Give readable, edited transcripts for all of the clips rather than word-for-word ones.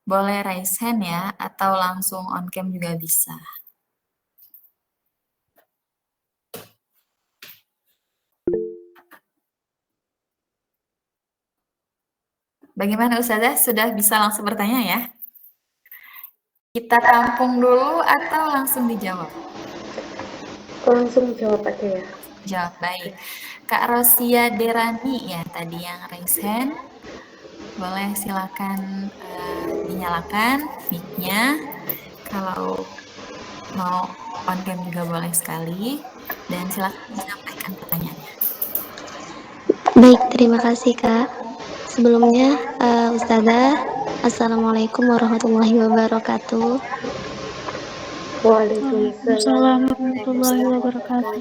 Boleh raise hand ya, atau langsung on cam juga bisa. Bagaimana Ustazah? Sudah bisa langsung bertanya ya? Kita tampung dulu atau langsung dijawab? Langsung jawab aja ya. Jawab, baik. Kak Rosia Derani ya tadi yang raise hand. Boleh silakan dinyalakan mic-nya. Kalau mau on cam juga boleh sekali. Dan silakan disampaikan pertanyaannya. Baik, terima kasih Kak. Sebelumnya, Ustazah, Assalamualaikum warahmatullahi wabarakatuh. Waalaikumsalam warahmatullahi wabarakatuh.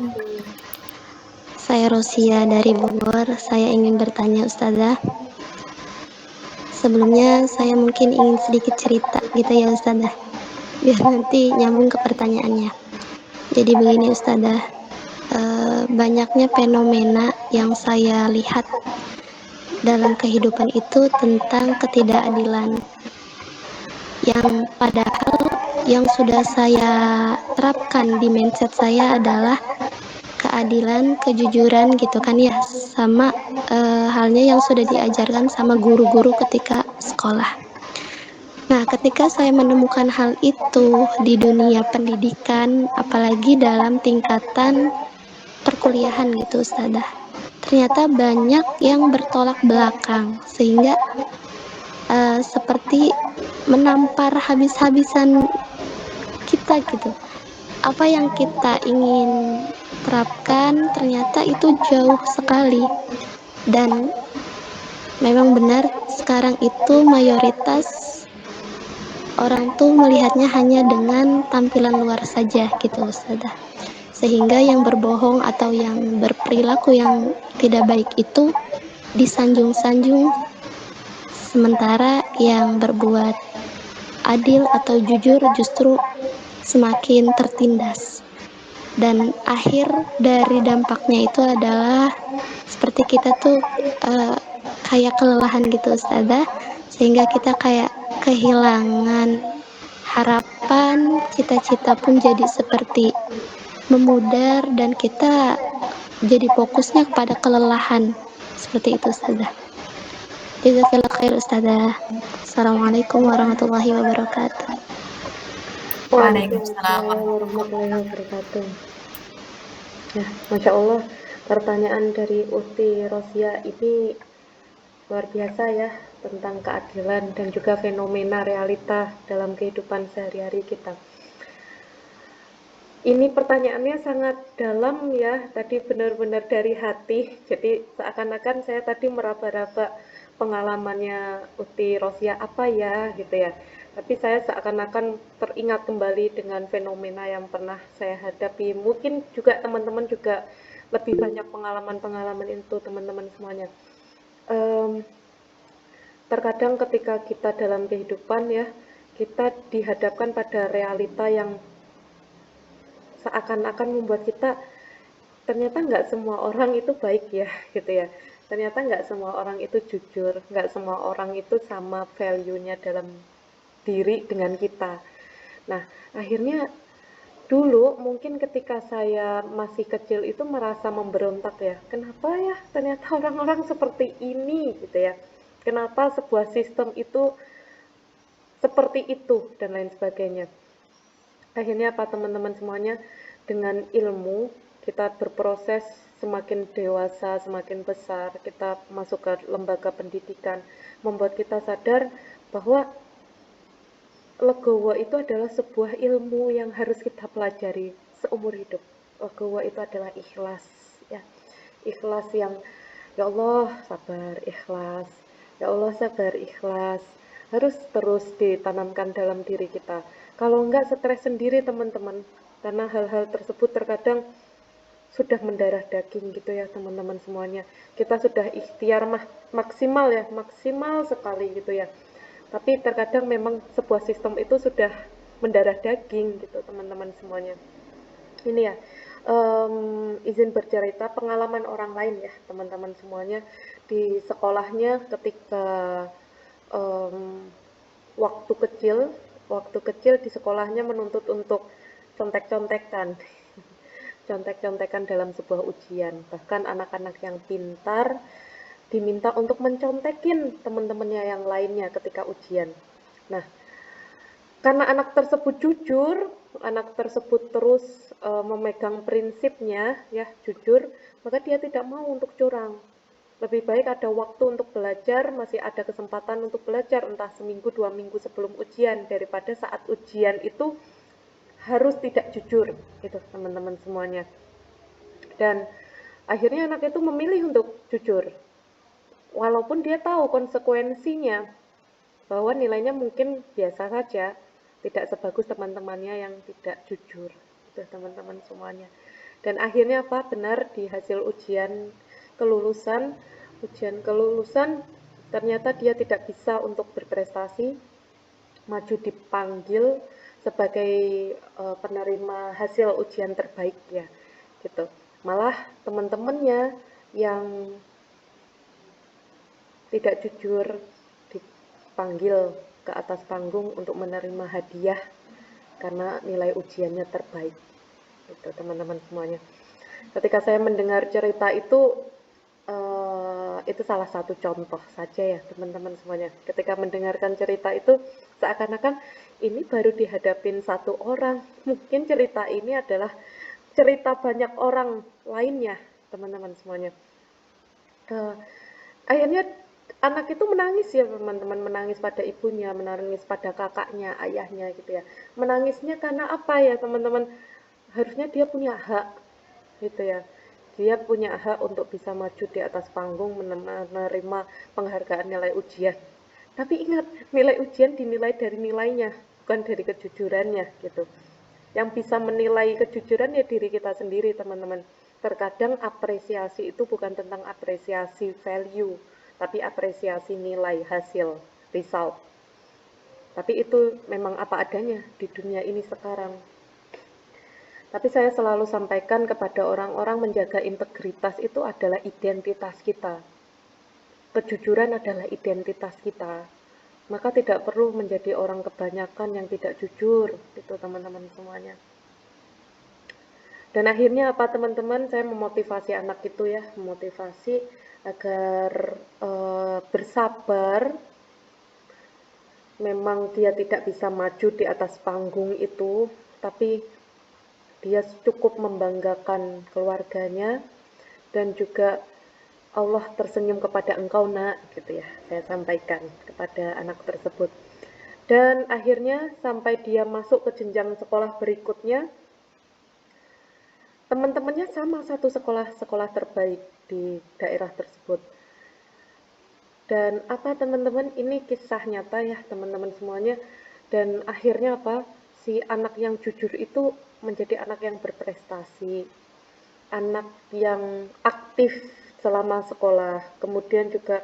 Saya Rosia dari Bogor. Saya ingin bertanya Ustazah. Sebelumnya saya mungkin ingin sedikit cerita gitu ya Ustazah. Biar nanti nyambung ke pertanyaannya. Jadi begini Ustazah, banyaknya fenomena yang saya lihat dalam kehidupan itu tentang ketidakadilan. Yang padahal yang sudah saya terapkan di mindset saya adalah keadilan, kejujuran gitu kan ya, sama halnya yang sudah diajarkan sama guru-guru ketika sekolah. Nah, ketika saya menemukan hal itu di dunia pendidikan, apalagi dalam tingkatan perkuliahan gitu Ustazah, ternyata banyak yang bertolak belakang, sehingga seperti menampar habis-habisan kita gitu. Apa yang kita ingin terapkan ternyata itu jauh sekali. Dan memang benar sekarang itu mayoritas orang tuh melihatnya hanya dengan tampilan luar saja gitu Ustazah. Sehingga yang berbohong atau yang berperilaku yang tidak baik itu disanjung-sanjung, sementara yang berbuat adil atau jujur justru semakin tertindas. Dan akhir dari dampaknya itu adalah seperti kita tuh kayak kelelahan gitu Ustazah, sehingga kita kayak kehilangan harapan, cita-cita pun jadi seperti memudar dan kita jadi fokusnya kepada kelelahan. Seperti itu Ustazah. Jazakallah khair Ustazah. Assalamualaikum warahmatullahi wabarakatuh. Waalaikumsalam warahmatullahi wabarakatuh. Nah, Masya Allah, pertanyaan dari Uti Rosia ini luar biasa ya, tentang keadilan dan juga fenomena realita dalam kehidupan sehari-hari kita. Ini pertanyaannya sangat dalam ya, tadi benar-benar dari hati. Jadi seakan-akan saya tadi meraba-raba pengalamannya Uti Rosia apa ya gitu ya. Tapi saya seakan-akan teringat kembali dengan fenomena yang pernah saya hadapi. Mungkin juga teman-teman juga lebih banyak pengalaman-pengalaman itu teman-teman semuanya. Terkadang ketika kita dalam kehidupan ya, kita dihadapkan pada realita yang seakan-akan membuat kita ternyata nggak semua orang itu baik ya gitu ya, ternyata nggak semua orang itu jujur, nggak semua orang itu sama value-nya dalam diri dengan kita. Nah akhirnya dulu mungkin ketika saya masih kecil itu merasa memberontak ya, kenapa ya ternyata orang-orang seperti ini gitu ya, kenapa sebuah sistem itu seperti itu dan lain sebagainya. Akhirnya apa teman-teman semuanya, dengan ilmu kita berproses semakin dewasa, semakin besar, kita masuk ke lembaga pendidikan, membuat kita sadar bahwa legowo itu adalah sebuah ilmu yang harus kita pelajari seumur hidup. Legowo itu adalah ikhlas ya. Ikhlas yang ya Allah sabar, ikhlas. Ya Allah sabar, ikhlas. Harus terus ditanamkan dalam diri kita. Kalau enggak stres sendiri teman-teman, karena hal-hal tersebut terkadang sudah mendarah daging gitu ya teman-teman semuanya. Kita sudah ikhtiar maksimal ya, maksimal sekali gitu ya. Tapi terkadang memang sebuah sistem itu sudah mendarah daging gitu teman-teman semuanya. Ini ya, izin bercerita pengalaman orang lain ya teman-teman semuanya. Di sekolahnya ketika waktu kecil di sekolahnya menuntut untuk contek-contekan, contek-contekan dalam sebuah ujian. Bahkan anak-anak yang pintar diminta untuk mencontekin teman-temannya yang lainnya ketika ujian. Nah, karena anak tersebut jujur, anak tersebut terus memegang prinsipnya, ya jujur, maka dia tidak mau untuk curang. Lebih baik ada waktu untuk belajar, masih ada kesempatan untuk belajar, entah seminggu, 2 minggu sebelum ujian, daripada saat ujian itu harus tidak jujur, gitu teman-teman semuanya. Dan akhirnya anak itu memilih untuk jujur, walaupun dia tahu konsekuensinya, bahwa nilainya mungkin biasa saja, tidak sebagus teman-temannya yang tidak jujur, itu teman-teman semuanya. Dan akhirnya apa? Benar di hasil ujian kelulusan, ternyata dia tidak bisa untuk berprestasi, maju dipanggil sebagai penerima hasil ujian terbaik ya, gitu. Malah teman-temannya yang tidak jujur dipanggil ke atas panggung untuk menerima hadiah karena nilai ujiannya terbaik. Itu teman-teman semuanya. Ketika saya mendengar cerita itu salah satu contoh saja ya teman-teman semuanya. Ketika mendengarkan cerita itu seakan-akan ini baru dihadapin satu orang. Mungkin cerita ini adalah cerita banyak orang lainnya teman-teman semuanya. Akhirnya anak itu menangis ya teman-teman, menangis pada ibunya, menangis pada kakaknya, ayahnya gitu ya. Menangisnya karena apa ya teman-teman? Harusnya dia punya hak gitu ya. Dia punya hak untuk bisa maju di atas panggung menerima penghargaan nilai ujian. Tapi ingat, nilai ujian dinilai dari nilainya, bukan dari kejujurannya gitu. Yang bisa menilai kejujuran ya diri kita sendiri teman-teman. Terkadang apresiasi itu bukan tentang apresiasi value, tapi apresiasi nilai, hasil, result. Tapi itu memang apa adanya di dunia ini sekarang. Tapi saya selalu sampaikan kepada orang-orang, menjaga integritas itu adalah identitas kita. Kejujuran adalah identitas kita. Maka tidak perlu menjadi orang kebanyakan yang tidak jujur, itu teman-teman semuanya. Dan akhirnya apa teman-teman, saya memotivasi anak itu ya, memotivasi agar bersabar. Memang dia tidak bisa maju di atas panggung itu, tapi dia cukup membanggakan keluarganya, dan juga Allah tersenyum kepada engkau nak, gitu ya, saya sampaikan kepada anak tersebut. Dan akhirnya sampai dia masuk ke jenjang sekolah berikutnya, teman-temannya sama, satu sekolah terbaik di daerah tersebut. Dan apa teman-teman, ini kisah nyata ya teman-teman semuanya. Dan akhirnya apa, si anak yang jujur itu menjadi anak yang berprestasi, anak yang aktif selama sekolah, kemudian juga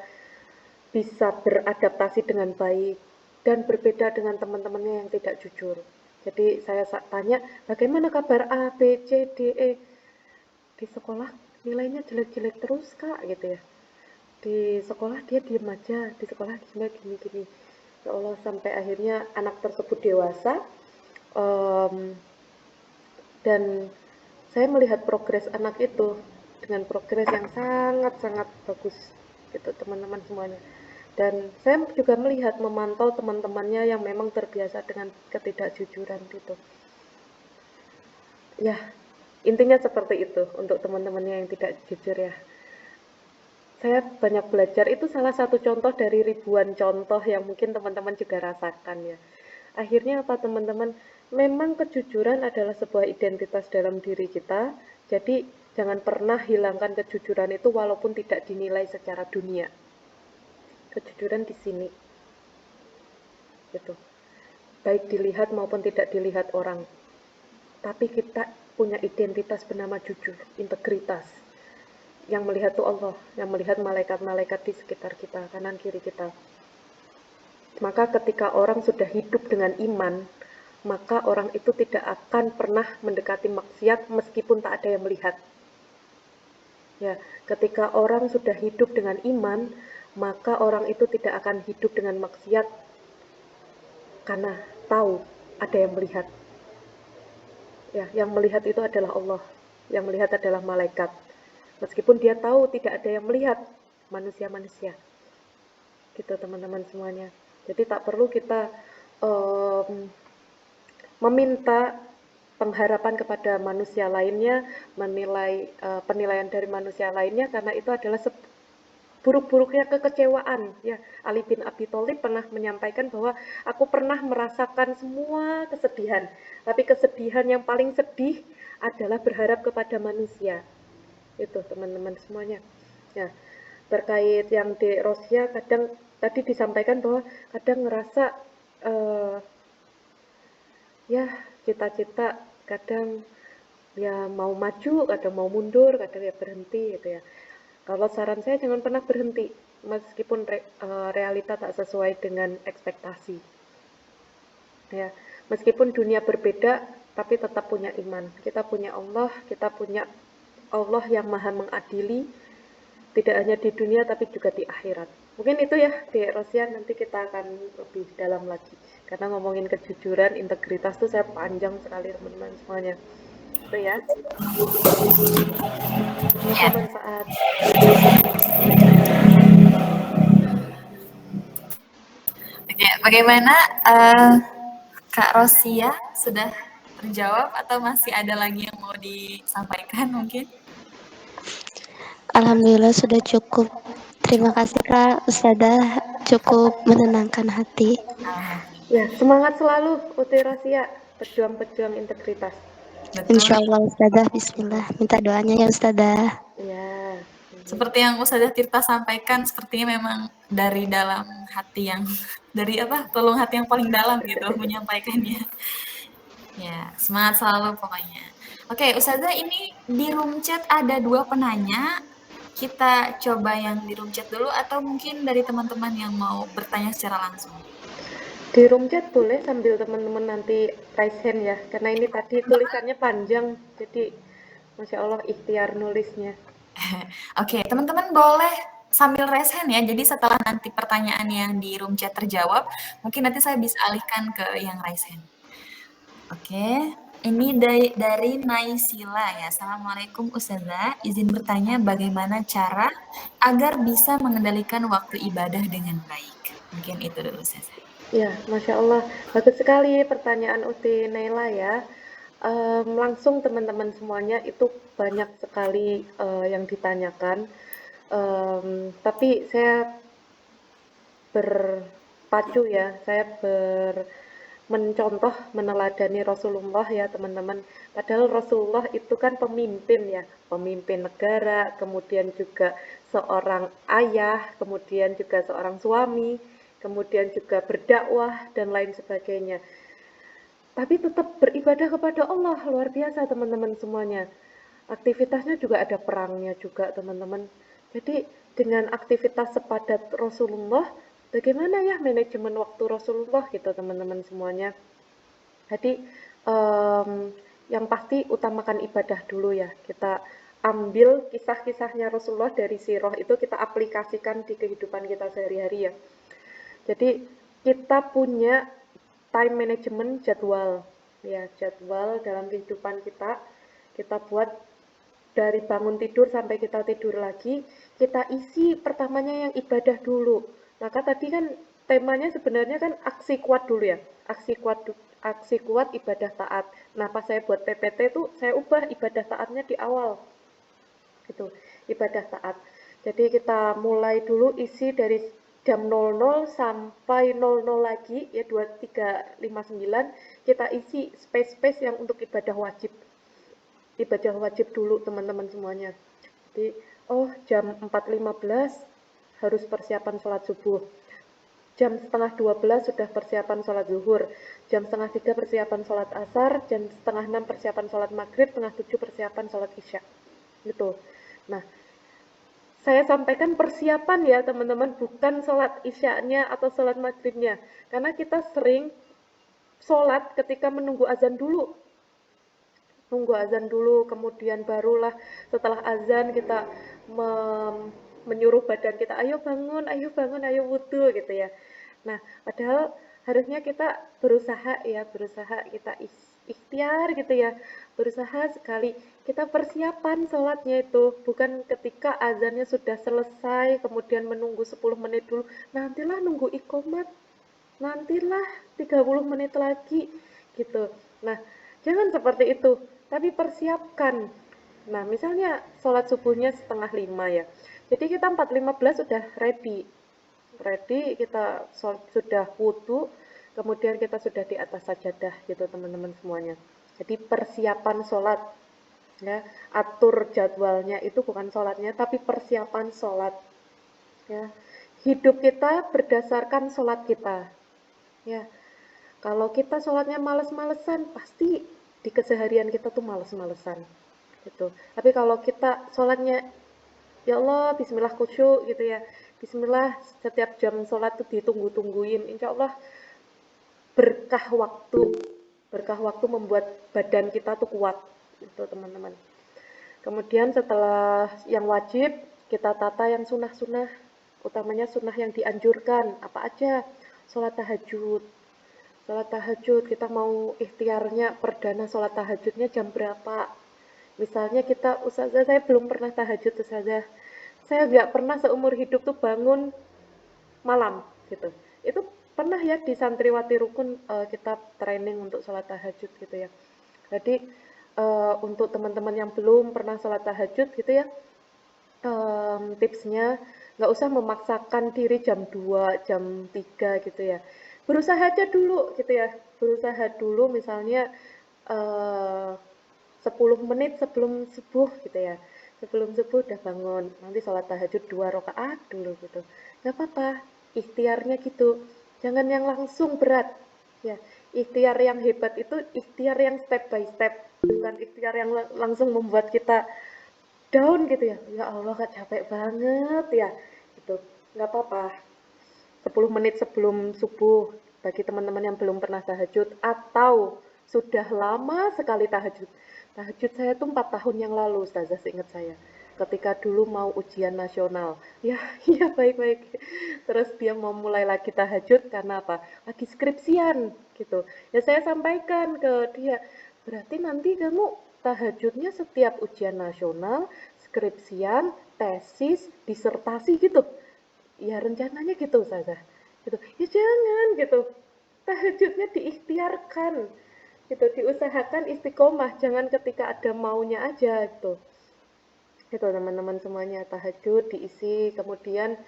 bisa beradaptasi dengan baik dan berbeda dengan teman-temannya yang tidak jujur. Jadi saya tanya, bagaimana kabar A, B, C, D, E? Di sekolah nilainya jelek-jelek terus kak, gitu ya. Di sekolah dia diem aja, di sekolah gini. Ya Allah, sampai akhirnya anak tersebut dewasa, dan saya melihat progres anak itu dengan progres yang sangat-sangat bagus gitu teman-teman semuanya. Dan saya juga melihat, memantau teman-temannya yang memang terbiasa dengan ketidakjujuran gitu. Ya, intinya seperti itu untuk teman-temannya yang tidak jujur ya. Saya banyak belajar, itu salah satu contoh dari ribuan contoh yang mungkin teman-teman juga rasakan ya. Akhirnya apa teman-teman? Memang kejujuran adalah sebuah identitas dalam diri kita. Jadi jangan pernah hilangkan kejujuran itu walaupun tidak dinilai secara dunia. Kejujuran di sini. Gitu. Baik dilihat maupun tidak dilihat orang. Tapi kita punya identitas bernama jujur, integritas. Yang melihat itu Allah, yang melihat malaikat-malaikat di sekitar kita, kanan kiri kita. Maka ketika orang sudah hidup dengan iman, maka orang itu tidak akan pernah mendekati maksiat meskipun tak ada yang melihat. Ya, ketika orang sudah hidup dengan iman, maka orang itu tidak akan hidup dengan maksiat karena tahu ada yang melihat. Ya, yang melihat itu adalah Allah, yang melihat adalah malaikat. Meskipun dia tahu tidak ada yang melihat manusia-manusia. Gitu teman-teman semuanya. Jadi tak perlu kita meminta pengharapan kepada manusia lainnya, menilai penilaian dari manusia lainnya, karena itu adalah buruk-buruknya kekecewaan. Ya, Ali bin Abi Thalib pernah menyampaikan bahwa aku pernah merasakan semua kesedihan, tapi kesedihan yang paling sedih adalah berharap kepada manusia. Itu teman-teman semuanya. Ya, terkait yang di Rosia, kadang tadi disampaikan bahwa kadang ngerasa ya cita-cita kadang ya mau maju, kadang mau mundur, kadang ya berhenti gitu ya. Kalau saran saya jangan pernah berhenti, meskipun realita tak sesuai dengan ekspektasi. Ya, meskipun dunia berbeda, tapi tetap punya iman. Kita punya Allah, kita punya Allah yang maha mengadili, tidak hanya di dunia tapi juga di akhirat. Mungkin itu ya di Rosian, nanti kita akan lebih dalam lagi. Karena ngomongin kejujuran, integritas tuh saya panjang sekali teman-teman semuanya. Itu ya. Semoga manfaat. Oke, bagaimana Kak Rosia, sudah terjawab atau masih ada lagi yang mau disampaikan mungkin? Alhamdulillah sudah cukup. Terima kasih Kak Ustazah, cukup menenangkan hati. Ya, semangat selalu Uti Rosia, pejuang-pejuang integritas. Betul. Insya Allah Ustazah, bismillah. Minta doanya ya Ustazah. Ya. Seperti yang Ustazah Tirta sampaikan, sepertinya memang dari dalam hati yang, dari relung hati yang paling dalam gitu menyampaikannya. Ya, semangat selalu pokoknya. Oke, Ustazah, ini di room chat ada 2 penanya. Kita coba yang di room chat dulu atau mungkin dari teman-teman yang mau bertanya secara langsung. Di room chat boleh sambil teman-teman nanti raise hand ya, karena ini tadi tulisannya panjang, jadi Masya Allah ikhtiar nulisnya. Oke, teman-teman boleh sambil raise hand ya. Jadi setelah nanti pertanyaan yang di room chat terjawab, mungkin nanti saya bisa alihkan ke yang raise hand. Oke, ini dari Naisila ya. Assalamualaikum Ustazah, izin bertanya bagaimana cara agar bisa mengendalikan waktu ibadah dengan baik. Mungkin itu dulu Ustazah. Ya, Masya Allah, bagus sekali pertanyaan Uti Naila ya. Langsung teman-teman semuanya itu banyak sekali yang ditanyakan. Tapi saya berpacu ya, saya mencontoh, meneladani Rasulullah ya teman-teman. Padahal Rasulullah itu kan pemimpin ya, pemimpin negara, kemudian juga seorang ayah, kemudian juga seorang suami, kemudian juga berdakwah dan lain sebagainya. Tapi tetap beribadah kepada Allah, luar biasa teman-teman semuanya. Aktivitasnya juga ada perangnya juga teman-teman. Jadi dengan aktivitas sepadat Rasulullah, bagaimana ya manajemen waktu Rasulullah gitu teman-teman semuanya. Jadi yang pasti utamakan ibadah dulu ya. Kita ambil kisah-kisahnya Rasulullah dari sirah itu kita aplikasikan di kehidupan kita sehari-hari ya. Jadi kita punya time management, jadwal ya, jadwal dalam kehidupan kita buat dari bangun tidur sampai kita tidur lagi, kita isi pertamanya yang ibadah dulu. Maka tadi kan temanya sebenarnya kan aksi kuat dulu ya, aksi kuat ibadah taat. Nah pas saya buat PPT tuh saya ubah ibadah taatnya di awal gitu, ibadah taat. Jadi kita mulai dulu isi dari jam 00 sampai 00 lagi ya, 2359 kita isi space-space yang untuk ibadah wajib dulu teman-teman semuanya. Jadi jam 4.15 harus persiapan sholat subuh, jam setengah 12 sudah persiapan sholat zuhur, jam setengah 3 persiapan sholat asar, jam setengah 6 persiapan sholat maghrib, setengah 7 persiapan sholat isya gitu. Nah, saya sampaikan persiapan ya teman-teman, bukan sholat isyanya atau sholat maghribnya, karena kita sering sholat ketika menunggu azan dulu, kemudian barulah setelah azan kita menyuruh badan kita, ayo bangun, ayo wudhu gitu ya. Nah, padahal Harusnya kita berusaha ya, berusaha kita ikhtiar gitu ya, berusaha sekali kita persiapan sholatnya itu, bukan ketika azannya sudah selesai kemudian menunggu 10 menit dulu, nantilah nunggu iqomat, nantilah 30 menit lagi gitu. Nah, jangan seperti itu, tapi persiapkan. Nah, misalnya sholat subuhnya setengah 5 ya, jadi kita 4.15 sudah ready, kita sudah wudu, kemudian kita sudah di atas sajadah gitu teman-teman semuanya. Jadi persiapan sholat ya, atur jadwalnya itu bukan sholatnya tapi persiapan sholat ya. Hidup kita berdasarkan sholat kita ya. Kalau kita sholatnya males-malesan, pasti di keseharian kita tuh males-malesan gitu. Tapi kalau kita sholatnya ya Allah, bismillah khusyuk gitu ya. Bismillah, setiap jam sholat tuh ditunggu-tungguin. Insya Allah berkah waktu membuat badan kita tuh kuat. Itu teman-teman. Kemudian setelah yang wajib, kita tata yang sunnah-sunnah. Utamanya sunnah yang dianjurkan. Apa aja? Sholat tahajud. Sholat tahajud, kita mau ikhtiarnya perdana sholat tahajudnya jam berapa? Misalnya kita, Ustazah saya belum pernah tahajud Ustazah. Saya nggak pernah seumur hidup tuh bangun malam gitu. Itu pernah ya di santriwati rukun kita training untuk sholat tahajud gitu ya. Jadi untuk teman-teman yang belum pernah sholat tahajud gitu ya, tipsnya nggak usah memaksakan diri jam 2, jam 3 gitu ya. Berusaha aja dulu gitu ya. Berusaha dulu misalnya 10 menit sebelum subuh gitu ya. Sebelum subuh udah bangun, nanti sholat tahajud 2 rakaat dulu gitu. Gak apa-apa, ikhtiarnya gitu. Jangan yang langsung berat. Ya, ikhtiar yang hebat itu ikhtiar yang step by step, bukan ikhtiar yang langsung membuat kita down gitu ya. Ya Allah, kak capek banget ya. Gitu. Gak apa-apa. 10 menit sebelum subuh bagi teman-teman yang belum pernah tahajud atau sudah lama sekali tahajud. Tahajud saya tuh 4 tahun yang lalu, Ustazah, seingat saya. Ketika dulu mau ujian nasional. Ya, iya baik-baik. Terus dia mau mulai lagi tahajud karena apa? Lagi skripsian gitu. Ya saya sampaikan ke dia, berarti nanti kamu tahajudnya setiap ujian nasional, skripsian, tesis, disertasi gitu. Ya rencananya gitu Ustazah. Gitu. Ya jangan gitu. Tahajudnya diikhtiarkan gitu, diusahakan istiqomah, jangan ketika ada maunya aja gitu. Itu teman-teman semuanya, tahajud diisi, kemudian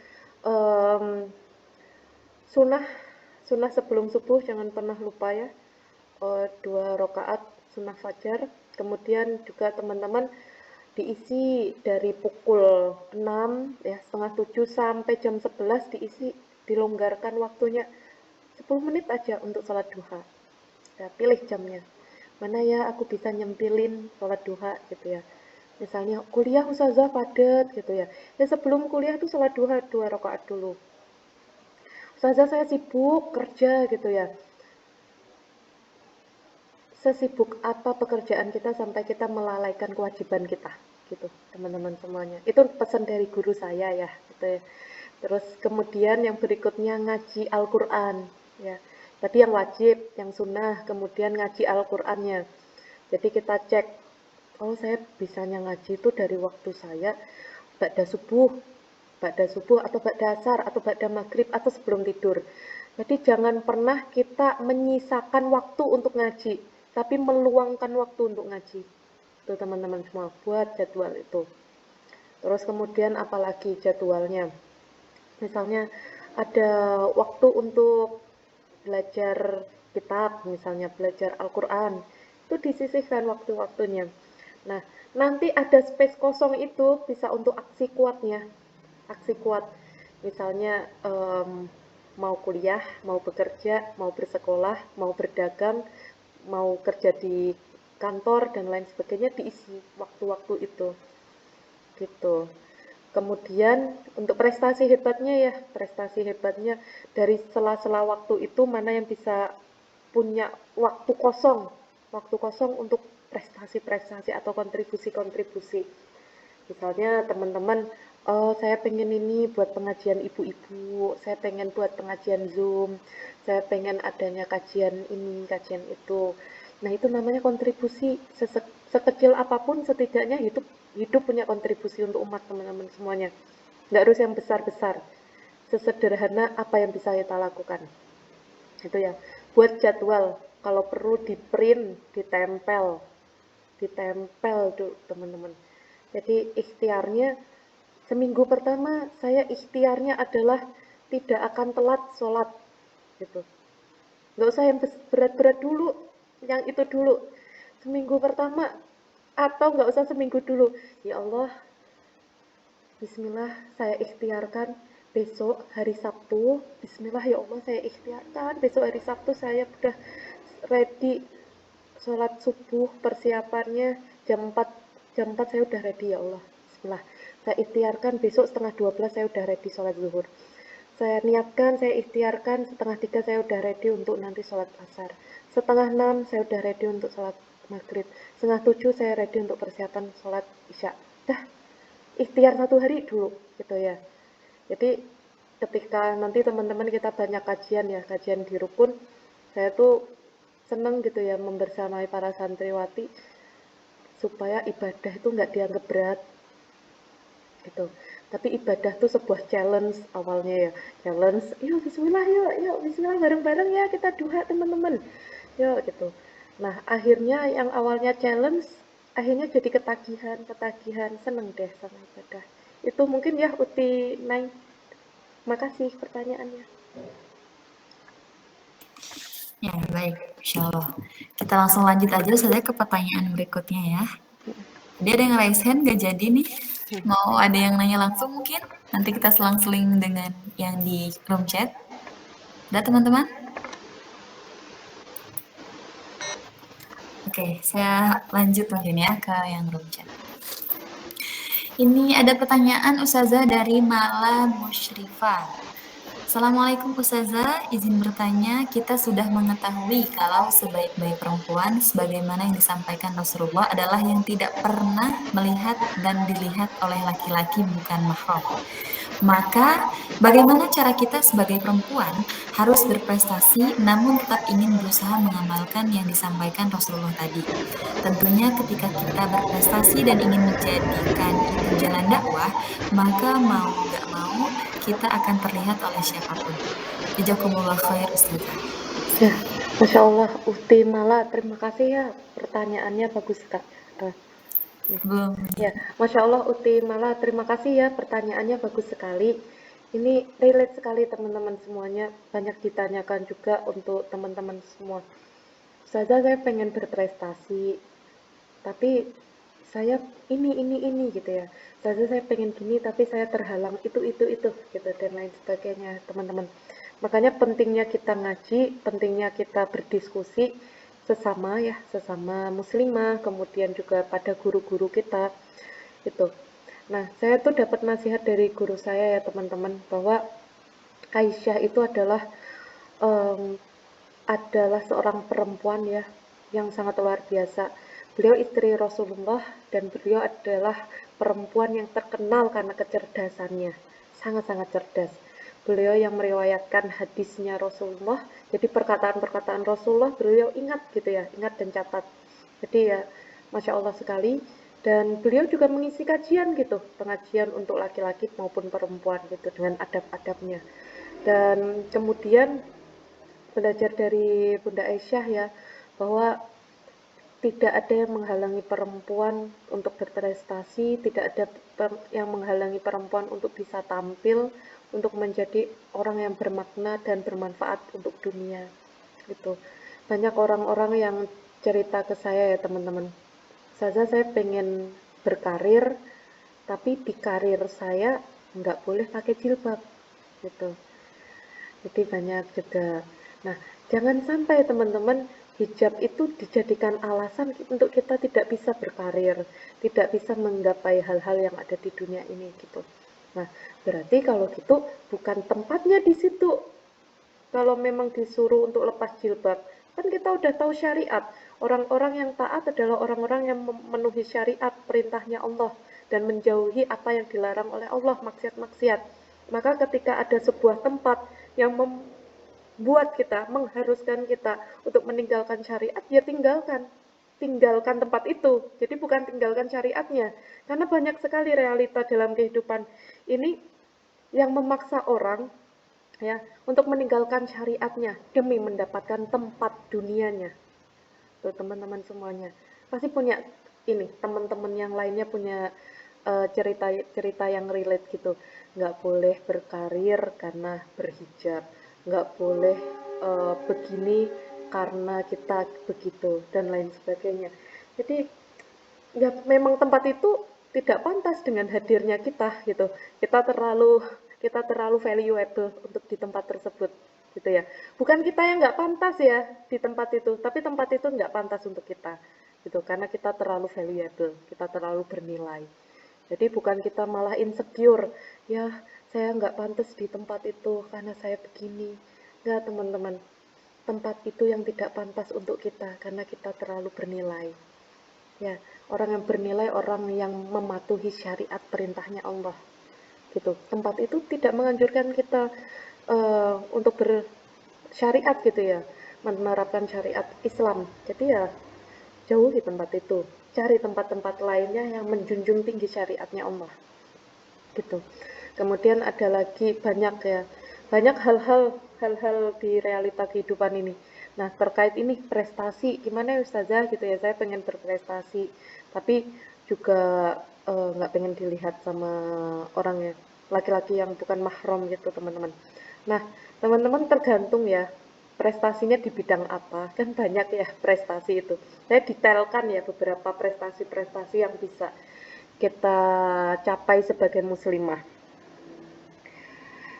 um, sunnah sunnah sebelum subuh jangan pernah lupa ya, 2 rakaat sunnah fajar. Kemudian juga teman-teman diisi dari pukul 6 ya, setengah 7 sampai jam 11 diisi, dilonggarkan waktunya 10 menit aja untuk sholat duha. Ya, pilih jamnya. Mana ya aku bisa nyempilin sholat duha gitu ya. Misalnya kuliah Ustazah padat gitu ya. Ya sebelum kuliah tuh sholat duha 2 rakaat dulu. Ustazah saya sibuk kerja gitu ya. Sesibuk apa pekerjaan kita sampai kita melalaikan kewajiban kita gitu, teman-teman semuanya. Itu pesan dari guru saya ya gitu ya. Terus kemudian yang berikutnya ngaji Al-Qur'an ya. Tadi yang wajib, yang sunnah, kemudian ngaji Al-Qur'annya. Jadi kita cek, oh saya bisanya ngaji itu dari waktu saya ba'da subuh atau ba'da asar atau ba'da maghrib atau sebelum tidur. Jadi jangan pernah kita menyisakan waktu untuk ngaji, tapi meluangkan waktu untuk ngaji. Itu teman-teman semua, buat jadwal itu. Terus kemudian apalagi jadwalnya. Misalnya ada waktu untuk belajar kitab, misalnya belajar Al-Quran, itu disisihkan waktu-waktunya. Nah, nanti ada space kosong itu bisa untuk aksi kuatnya, aksi kuat. Misalnya mau kuliah, mau bekerja, mau bersekolah, mau berdagang, mau kerja di kantor dan lain sebagainya, diisi waktu-waktu itu. Gitu. Kemudian untuk prestasi hebatnya dari sela-sela waktu itu mana yang bisa punya waktu kosong untuk prestasi-prestasi atau kontribusi-kontribusi. Misalnya teman-teman oh saya pengen ini buat pengajian ibu-ibu, saya pengen buat pengajian Zoom, saya pengen adanya kajian ini, kajian itu. Nah itu namanya kontribusi, sekecil apapun setidaknya hidup punya kontribusi untuk umat teman-teman semuanya. Nggak harus yang besar-besar, sesederhana apa yang bisa kita lakukan. Itu ya, buat jadwal, kalau perlu di print, ditempel tuh teman-teman. Jadi ikhtiarnya seminggu pertama saya ikhtiarnya adalah tidak akan telat sholat gitu. Nggak usah yang berat-berat dulu, yang itu dulu. Seminggu pertama atau nggak usah seminggu dulu. Ya Allah, Bismillah saya ikhtiarkan besok hari Sabtu. Bismillah ya Allah saya ikhtiarkan besok hari Sabtu saya udah ready sholat subuh persiapannya jam 4 saya udah ready ya Allah. Bismillah. Saya ikhtiarkan besok setengah 12 saya udah ready sholat zuhur. Saya niatkan, saya ikhtiarkan setengah 3 saya udah ready untuk nanti sholat asar. Setengah 6 saya udah ready untuk sholat maghrib. Setengah 7 saya ready untuk persiapan sholat isya. Dah, ikhtiar 1 hari dulu gitu ya. Jadi ketika nanti teman-teman kita banyak kajian ya, kajian di rukun, saya tuh seneng gitu ya membersamai para santriwati supaya ibadah itu nggak dianggap berat gitu. Tapi ibadah tuh sebuah challenge awalnya ya, challenge. Yuk Bismillah, yuk Bismillah bareng-bareng ya kita duha teman-teman. Yuk gitu. Nah akhirnya yang awalnya challenge, akhirnya jadi ketagihan, seneng deh sama ibadah. Itu mungkin ya Uti Nai. Makasih pertanyaannya. Ya, baik, Insya Allah. Kita langsung lanjut aja saja ke pertanyaan berikutnya ya. Tadi ada yang raise hand gak jadi nih. Mau ada yang nanya langsung mungkin? Nanti kita selang-seling dengan yang di room chat. Ada teman-teman? Oke, saya lanjut mungkin ya ke yang room chat. Ini ada pertanyaan Ustazah dari Mala Musyrifah. Assalamualaikum Ustazah, izin bertanya, kita sudah mengetahui kalau sebaik-baik perempuan sebagaimana yang disampaikan Rasulullah adalah yang tidak pernah melihat dan dilihat oleh laki-laki bukan mahram. Maka, bagaimana cara kita sebagai perempuan harus berprestasi namun tetap ingin berusaha mengamalkan yang disampaikan Rasulullah tadi? Tentunya ketika kita berprestasi dan ingin menjadikan itu jalan dakwah, maka mau gak mau kita akan terlihat oleh siapapun. Jazakumullah khair Ustazah. Ya, Masya Allah, Uti Mala, terima kasih ya pertanyaannya bagus Kak. Belum. Ya, Masya Allah Uti Mala, terima kasih ya pertanyaannya bagus sekali. Ini relate sekali teman-teman semuanya, banyak ditanyakan juga untuk teman-teman semua. Saya pengen berprestasi, tapi saya ini gitu ya. Saya pengen gini tapi saya terhalang itu gitu dan lain sebagainya teman-teman. Makanya pentingnya kita ngaji, pentingnya kita berdiskusi sesama muslimah, kemudian juga pada guru-guru kita itu. Nah, saya tuh dapat nasihat dari guru saya ya teman-teman bahwa Aisyah itu um, adalah seorang perempuan ya yang sangat luar biasa. Beliau istri Rasulullah dan beliau adalah perempuan yang terkenal karena kecerdasannya, sangat-sangat cerdas. Beliau yang meriwayatkan hadisnya Rasulullah, jadi perkataan-perkataan Rasulullah beliau ingat gitu ya, ingat dan catat. Jadi ya, Masya Allah sekali. Dan beliau juga mengisi kajian gitu, pengajian untuk laki-laki maupun perempuan gitu dengan adab-adabnya. Dan kemudian belajar dari Bunda Aisyah ya, bahwa tidak ada yang menghalangi perempuan untuk berprestasi, tidak ada yang menghalangi perempuan untuk bisa tampil, untuk menjadi orang yang bermakna dan bermanfaat untuk dunia. Gitu. Banyak orang-orang yang cerita ke saya ya teman-teman. Saya pengen berkarir, tapi di karir saya nggak boleh pakai jilbab. Gitu. Jadi banyak juga. Nah, jangan sampai teman-teman hijab itu dijadikan alasan untuk kita tidak bisa berkarir, tidak bisa menggapai hal-hal yang ada di dunia ini gitu. Nah, berarti kalau gitu bukan tempatnya di situ. Kalau memang disuruh untuk lepas jilbab, kan kita udah tahu syariat. Orang-orang yang taat adalah orang-orang yang memenuhi syariat perintahnya Allah. dan menjauhi apa yang dilarang oleh Allah, maksiat-maksiat. Maka ketika ada sebuah tempat yang membuat kita, mengharuskan kita untuk meninggalkan syariat, ya tinggalkan tempat itu. Jadi bukan tinggalkan syariatnya, karena banyak sekali realita dalam kehidupan ini yang memaksa orang ya untuk meninggalkan syariatnya demi mendapatkan tempat dunianya. Tuh teman-teman semuanya pasti punya ini, teman-teman yang lainnya punya cerita-cerita yang relate gitu. Nggak boleh berkarir karena berhijab, nggak boleh begini karena kita begitu, dan lain sebagainya. Jadi ya memang tempat itu tidak pantas dengan hadirnya kita gitu. Kita terlalu valuable untuk di tempat tersebut gitu ya. Bukan kita yang nggak pantas ya di tempat itu, tapi tempat itu nggak pantas untuk kita gitu, karena kita terlalu valuable, kita terlalu bernilai. Jadi bukan kita malah insecure, ya saya nggak pantas di tempat itu karena saya begini. Nggak teman-teman, tempat itu yang tidak pantas untuk kita karena kita terlalu bernilai. Ya, orang yang bernilai, orang yang mematuhi syariat perintahnya Allah. Gitu. Tempat itu tidak menganjurkan kita untuk bersyariat gitu ya, menerapkan syariat Islam. Jadi ya jauhi tempat itu. Cari tempat-tempat lainnya yang menjunjung tinggi syariatnya Allah. Gitu. Kemudian ada lagi banyak hal-hal di realita kehidupan ini. Nah, terkait ini prestasi, gimana ya Ustazah gitu ya, saya pengen berprestasi, tapi juga nggak pengen dilihat sama orang ya, laki-laki yang bukan mahram gitu teman-teman. Nah, teman-teman tergantung ya, prestasinya di bidang apa, kan banyak ya prestasi itu. Saya detailkan ya beberapa prestasi-prestasi yang bisa kita capai sebagai muslimah.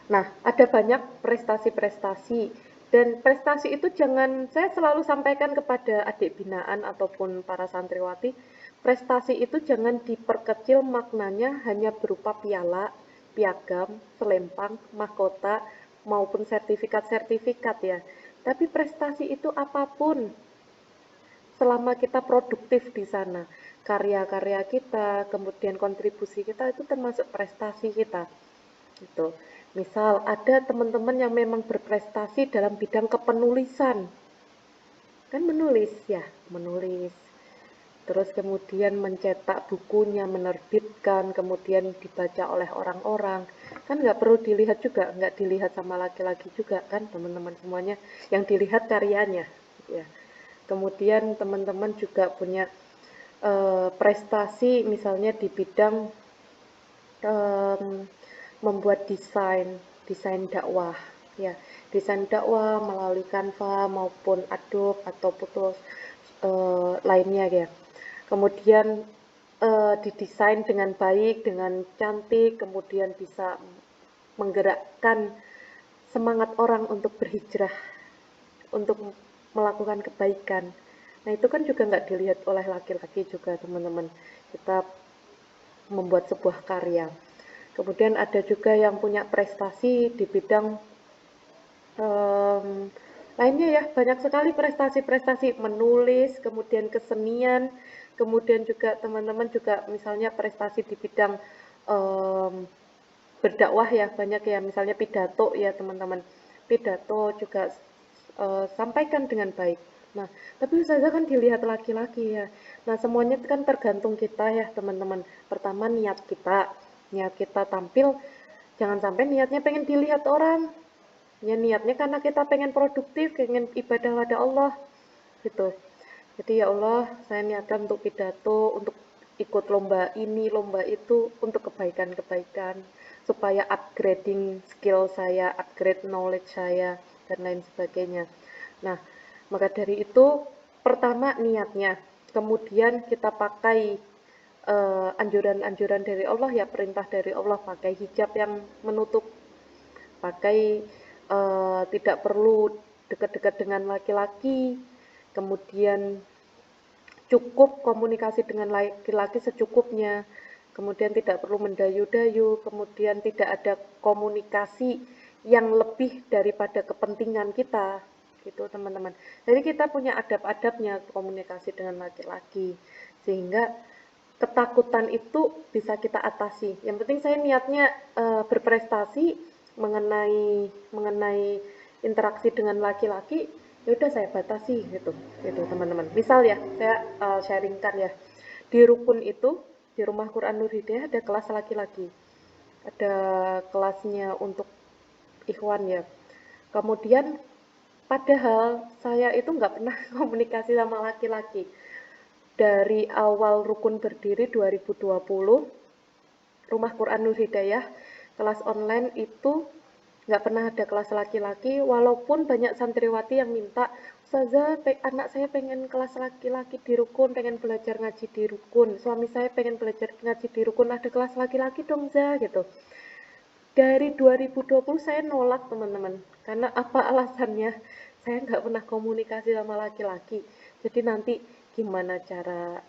Nah, ada banyak prestasi-prestasi, dan prestasi itu saya selalu sampaikan kepada adik binaan ataupun para santriwati, prestasi itu jangan diperkecil maknanya hanya berupa piala, piagam, selempang, mahkota, maupun sertifikat-sertifikat ya. Tapi prestasi itu apapun, selama kita produktif di sana, karya-karya kita, kemudian kontribusi kita itu termasuk prestasi kita. Gitu. Misal ada teman-teman yang memang berprestasi dalam bidang kepenulisan, kan menulis. Terus kemudian mencetak bukunya, menerbitkan, kemudian dibaca oleh orang-orang. Kan nggak perlu dilihat juga, nggak dilihat sama laki-laki juga kan teman-teman semuanya, yang dilihat karyanya. Ya. Kemudian teman-teman juga punya prestasi misalnya di bidang membuat desain dakwah ya, desain dakwah melalui Canva maupun Adobe atau tools lainnya ya. Kemudian didesain dengan baik, dengan cantik, kemudian bisa menggerakkan semangat orang untuk berhijrah, untuk melakukan kebaikan. Nah itu kan juga nggak dilihat oleh laki-laki juga teman-teman, kita membuat sebuah karya. Kemudian ada juga yang punya prestasi di bidang lainnya ya, banyak sekali prestasi-prestasi menulis, kemudian kesenian, kemudian juga teman-teman juga misalnya prestasi di bidang berdakwah ya, banyak ya, misalnya pidato ya teman-teman, pidato juga sampaikan dengan baik. Nah, tapi Ustazah kan dilihat laki-laki ya. Nah, semuanya kan tergantung kita ya teman-teman. Pertama niat kita tampil, jangan sampai niatnya pengen dilihat orang. Ya niatnya karena kita pengen produktif, pengen ibadah pada Allah gitu. Jadi ya Allah, saya niatkan untuk pidato, untuk ikut lomba ini, lomba itu, untuk kebaikan-kebaikan, supaya upgrading skill saya, upgrade knowledge saya, dan lain sebagainya. Nah, maka dari itu, pertama niatnya, kemudian kita pakai anjuran-anjuran dari Allah ya, perintah dari Allah, pakai hijab yang menutup, pakai tidak perlu dekat-dekat dengan laki-laki, kemudian cukup komunikasi dengan laki-laki secukupnya, kemudian tidak perlu mendayu-dayu, kemudian tidak ada komunikasi yang lebih daripada kepentingan kita, gitu teman-teman. Jadi kita punya adab-adabnya komunikasi dengan laki-laki, sehingga ketakutan itu bisa kita atasi. Yang penting saya niatnya berprestasi mengenai interaksi dengan laki-laki, ya udah saya batasi gitu teman-teman. Misal ya, saya sharingkan ya, di rukun itu di rumah Quran Nur Hidayah ada kelas laki-laki, ada kelasnya untuk ikhwan ya. Kemudian padahal saya itu nggak pernah komunikasi sama laki-laki. Dari awal rukun berdiri 2020, Rumah Quran Nur Hidayah, kelas online itu nggak pernah ada kelas laki-laki, walaupun banyak santriwati yang minta, Ustazah, anak saya pengen kelas laki-laki di rukun, pengen belajar ngaji di rukun, suami saya pengen belajar ngaji di rukun, ada kelas laki-laki dong, Zah, gitu. Dari 2020 saya nolak teman-teman, karena apa alasannya? Saya nggak pernah komunikasi sama laki-laki, jadi nanti gimana cara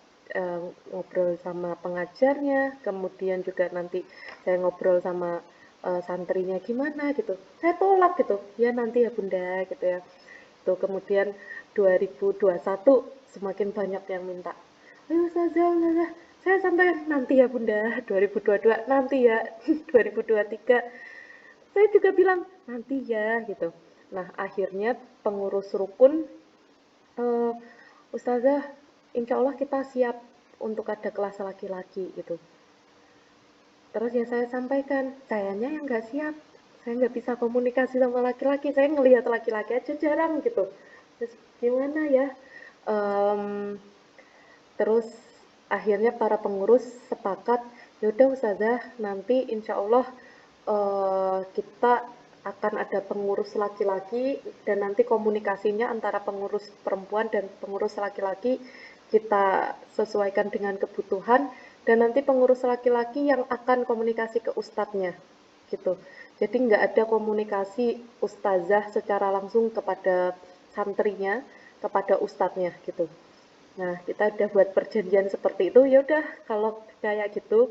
ngobrol sama pengajarnya, kemudian juga nanti saya ngobrol sama santrinya gimana gitu, saya tolak gitu, ya nanti ya bunda gitu ya. Tuh kemudian 2021 semakin banyak yang minta, ayo Ustazah, saya sampai nanti ya bunda, 2022 nanti ya, 2023 saya juga bilang nanti ya gitu. Nah akhirnya pengurus rukun, uh, Ustazah insya Allah kita siap untuk ada kelas laki-laki gitu. Terus yang saya sampaikan, sayanya yang nggak siap, saya nggak bisa komunikasi sama laki-laki, saya ngelihat laki-laki aja jarang gitu. Terus gimana ya? Um, Terus akhirnya para pengurus sepakat, yaudah Ustazah, nanti insya Allah kita akan ada pengurus laki-laki dan nanti komunikasinya antara pengurus perempuan dan pengurus laki-laki kita sesuaikan dengan kebutuhan, dan nanti pengurus laki-laki yang akan komunikasi ke ustadznya gitu. Jadi nggak ada komunikasi ustazah secara langsung kepada santrinya, kepada ustadznya gitu. Nah, kita udah buat perjanjian seperti itu, ya udah kalau kayak gitu,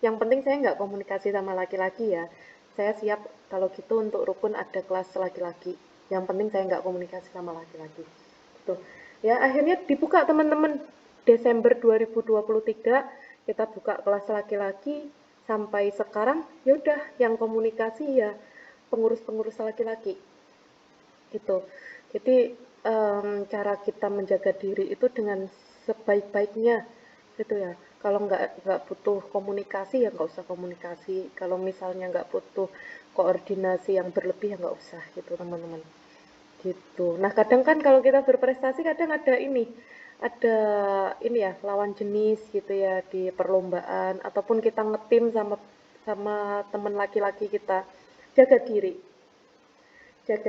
yang penting saya nggak komunikasi sama laki-laki ya. Saya siap kalau gitu untuk rukun ada kelas laki-laki. Yang penting saya nggak komunikasi sama laki-laki. Gitu. Ya, akhirnya dibuka teman-teman. Desember 2023 kita buka kelas laki-laki sampai sekarang ya udah yang komunikasi ya pengurus-pengurus laki-laki gitu. Jadi cara kita menjaga diri itu dengan sebaik-baiknya gitu ya. Kalau nggak butuh komunikasi ya nggak usah komunikasi. Kalau misalnya nggak butuh koordinasi yang berlebih ya nggak usah gitu teman-teman. Gitu. Nah kadang kan kalau kita berprestasi kadang ada ini ya lawan jenis gitu ya di perlombaan, ataupun kita ngetim sama sama teman laki-laki kita. Jaga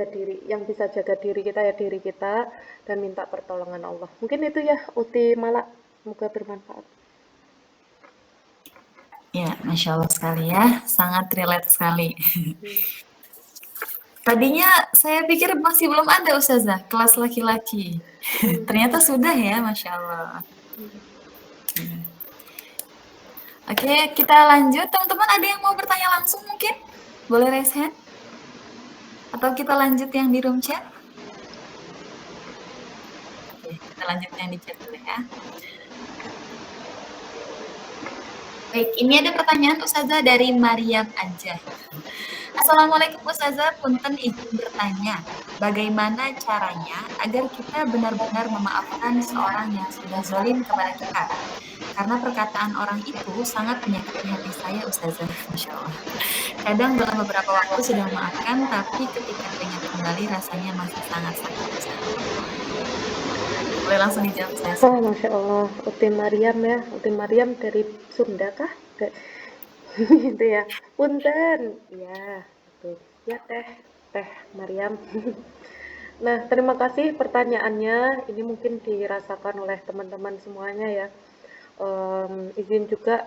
diri, yang bisa jaga diri kita ya diri kita, dan minta pertolongan Allah. Mungkin itu ya Uti Malak, semoga bermanfaat. Ya, Masya Allah sekali ya, sangat relate sekali. Tadinya saya pikir masih belum ada Ustazah, kelas laki-laki. Ternyata sudah ya, Masya Allah. Oke, kita lanjut. Teman-teman ada yang mau bertanya langsung mungkin? Boleh raise hand? Atau kita lanjut yang di room chat? Oke, kita lanjut yang di chat dulu ya. Baik, ini ada pertanyaan Ustazah dari Mariam Anjah. Assalamualaikum Ustazah, punten izin bertanya, bagaimana caranya agar kita benar-benar memaafkan seorang yang sudah zalim kepada kita? Karena perkataan orang itu sangat menyakiti hati saya Ustazah, Masya Allah. Kadang dalam beberapa waktu sudah memaafkan, tapi ketika teringat kembali rasanya masih sangat sakit Ustazah. Boleh langsung dijawab Ustazah. Oh, Masya Allah, Uti Mariam ya, Uti Mariam dari Sunda kah? Gitu ya, punten, ya, gitu. Ya teh Mariam. Nah, terima kasih pertanyaannya. Ini mungkin dirasakan oleh teman-teman semuanya ya. Izin juga,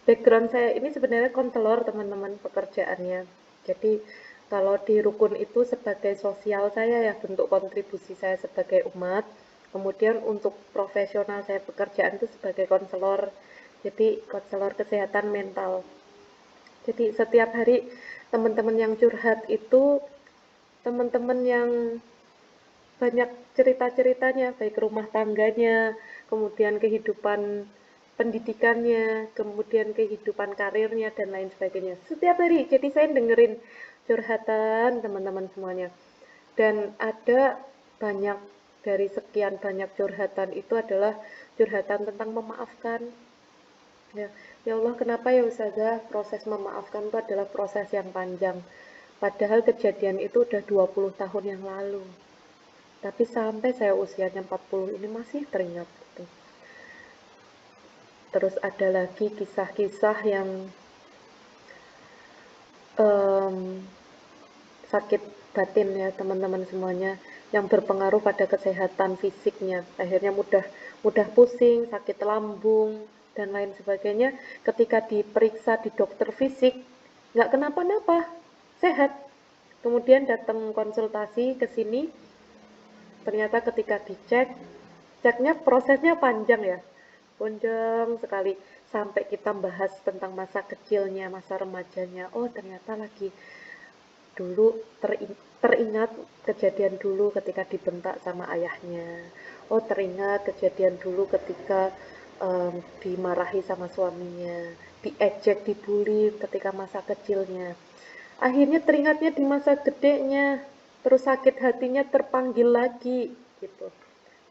background saya ini sebenarnya konselor teman-teman pekerjaannya. Jadi kalau di rukun itu sebagai sosial saya ya, bentuk kontribusi saya sebagai umat. Kemudian untuk profesional saya pekerjaan itu sebagai konselor. Jadi konselor kesehatan mental. Jadi setiap hari teman-teman yang curhat itu teman-teman yang banyak cerita-ceritanya, baik rumah tangganya, kemudian kehidupan pendidikannya, kemudian kehidupan karirnya, dan lain sebagainya. Setiap hari, jadi saya dengerin curhatan teman-teman semuanya. Dan ada banyak, dari sekian banyak curhatan itu adalah curhatan tentang memaafkan. Ya Allah, kenapa ya Ustazah proses memaafkan itu adalah proses yang panjang. Padahal kejadian itu udah 20 tahun yang lalu. Tapi sampai saya usianya 40 ini masih teringat. Gitu. Terus ada lagi kisah-kisah yang sakit batin ya teman-teman semuanya, yang berpengaruh pada kesehatan fisiknya. Akhirnya mudah pusing, sakit lambung, dan lain sebagainya. Ketika diperiksa di dokter fisik, nggak kenapa-napa, sehat. Kemudian datang konsultasi ke sini, ternyata ketika ceknya prosesnya panjang ya, panjang sekali, sampai kita bahas tentang masa kecilnya, masa remajanya. Oh ternyata lagi dulu teringat kejadian dulu ketika dibentak sama ayahnya. Oh teringat kejadian dulu ketika dimarahi sama suaminya, diejek, dibully ketika masa kecilnya. Akhirnya teringatnya di masa gedenya, terus sakit hatinya terpanggil lagi gitu.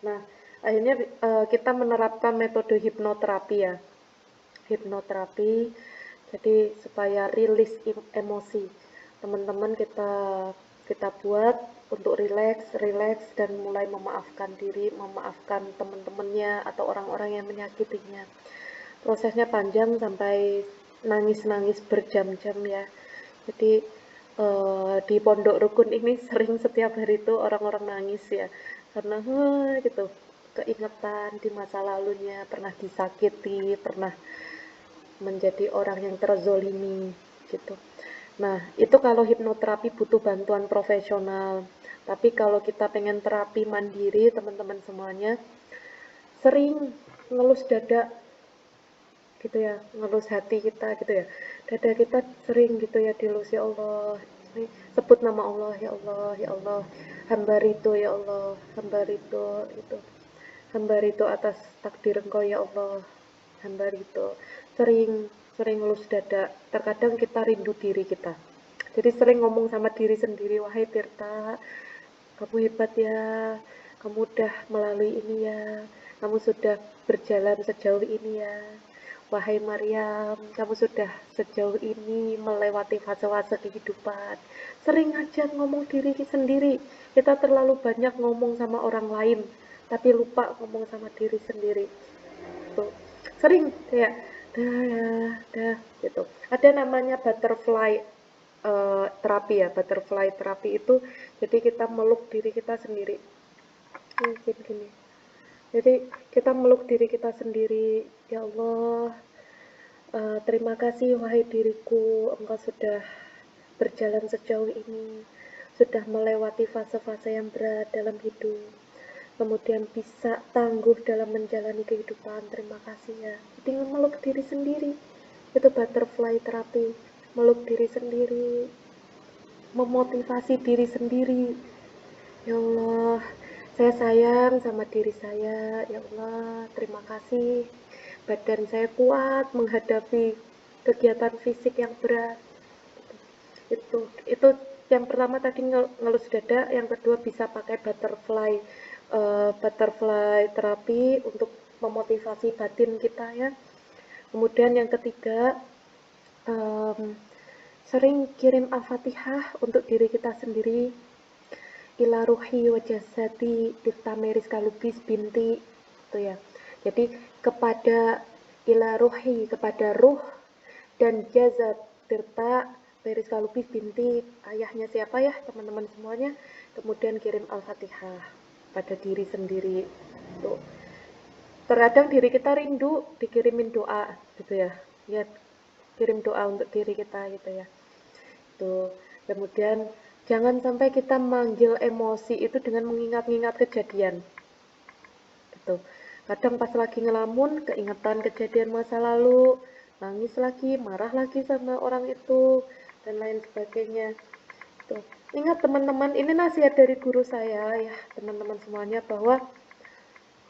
Nah, akhirnya kita menerapkan metode hipnoterapi ya. Hipnoterapi, jadi supaya rilis emosi. Teman-teman kita buat untuk rileks dan mulai memaafkan diri, memaafkan teman-temannya atau orang-orang yang menyakitinya. Prosesnya panjang sampai nangis-nangis berjam-jam ya. Jadi di pondok rukun ini sering setiap hari itu orang-orang nangis ya, karena gitu, keingetan di masa lalunya, pernah disakiti, pernah menjadi orang yang terzolimi gitu. Nah itu kalau hipnoterapi butuh bantuan profesional. Tapi kalau kita pengen terapi mandiri teman-teman semuanya, sering ngelus dada gitu ya, ngelus hati kita gitu ya, dada kita sering gitu ya dilus. Ya Allah, sebut nama Allah, ya Allah, ya Allah, hamba ridho ya Allah, hamba ridho itu, hamba ridho atas takdir Engkau ya Allah, hamba ridho. Sering ngelus dada. Terkadang kita rindu diri kita, jadi sering ngomong sama diri sendiri, wahai Tirta, kamu hebat ya, kamu udah melalui ini ya, kamu sudah berjalan sejauh ini ya. Wahai Maryam, kamu sudah sejauh ini melewati fase-fase kehidupan. Sering aja ngomong diri sendiri. Kita terlalu banyak ngomong sama orang lain, tapi lupa ngomong sama diri sendiri. Tuh. Sering kayak dah gitu. Ada namanya butterfly terapi ya. Butterfly terapi itu jadi kita meluk diri kita sendiri. Mungkin gini. Jadi kita meluk diri kita sendiri. Ya Allah, terima kasih wahai diriku, Engkau sudah berjalan sejauh ini, sudah melewati fase-fase yang berat dalam hidup, kemudian bisa tangguh dalam menjalani kehidupan. Terima kasih ya. Jadi meluk diri sendiri, itu butterfly terapi. Meluk diri sendiri, memotivasi diri sendiri. Ya Allah, saya sayang sama diri saya. Ya Allah, terima kasih. Badan saya kuat menghadapi kegiatan fisik yang berat. Itu yang pertama tadi ngelus dada, yang kedua bisa pakai butterfly terapi untuk memotivasi batin kita ya. Kemudian yang ketiga, sering kirim Al-Fatihah untuk diri kita sendiri. Ila ruhi wa jasadi tiftameris kalubis binti, itu ya. Jadi kepada ila ruhi, kepada ruh, dan jasad Tirta Meris Kalubis binti, ayahnya siapa ya teman-teman semuanya. Kemudian kirim Al-Fatihah pada diri sendiri. Tuh. Terkadang diri kita rindu dikirimin doa gitu ya. Ya, kirim doa untuk diri kita gitu ya. Tuh. Kemudian jangan sampai kita manggil emosi itu dengan mengingat-ingat kejadian. Gitu. Kadang pas lagi ngelamun, keingetan kejadian masa lalu, nangis lagi, marah lagi sama orang itu, dan lain sebagainya. Tuh. Ingat teman-teman, ini nasihat dari guru saya ya, teman-teman semuanya, bahwa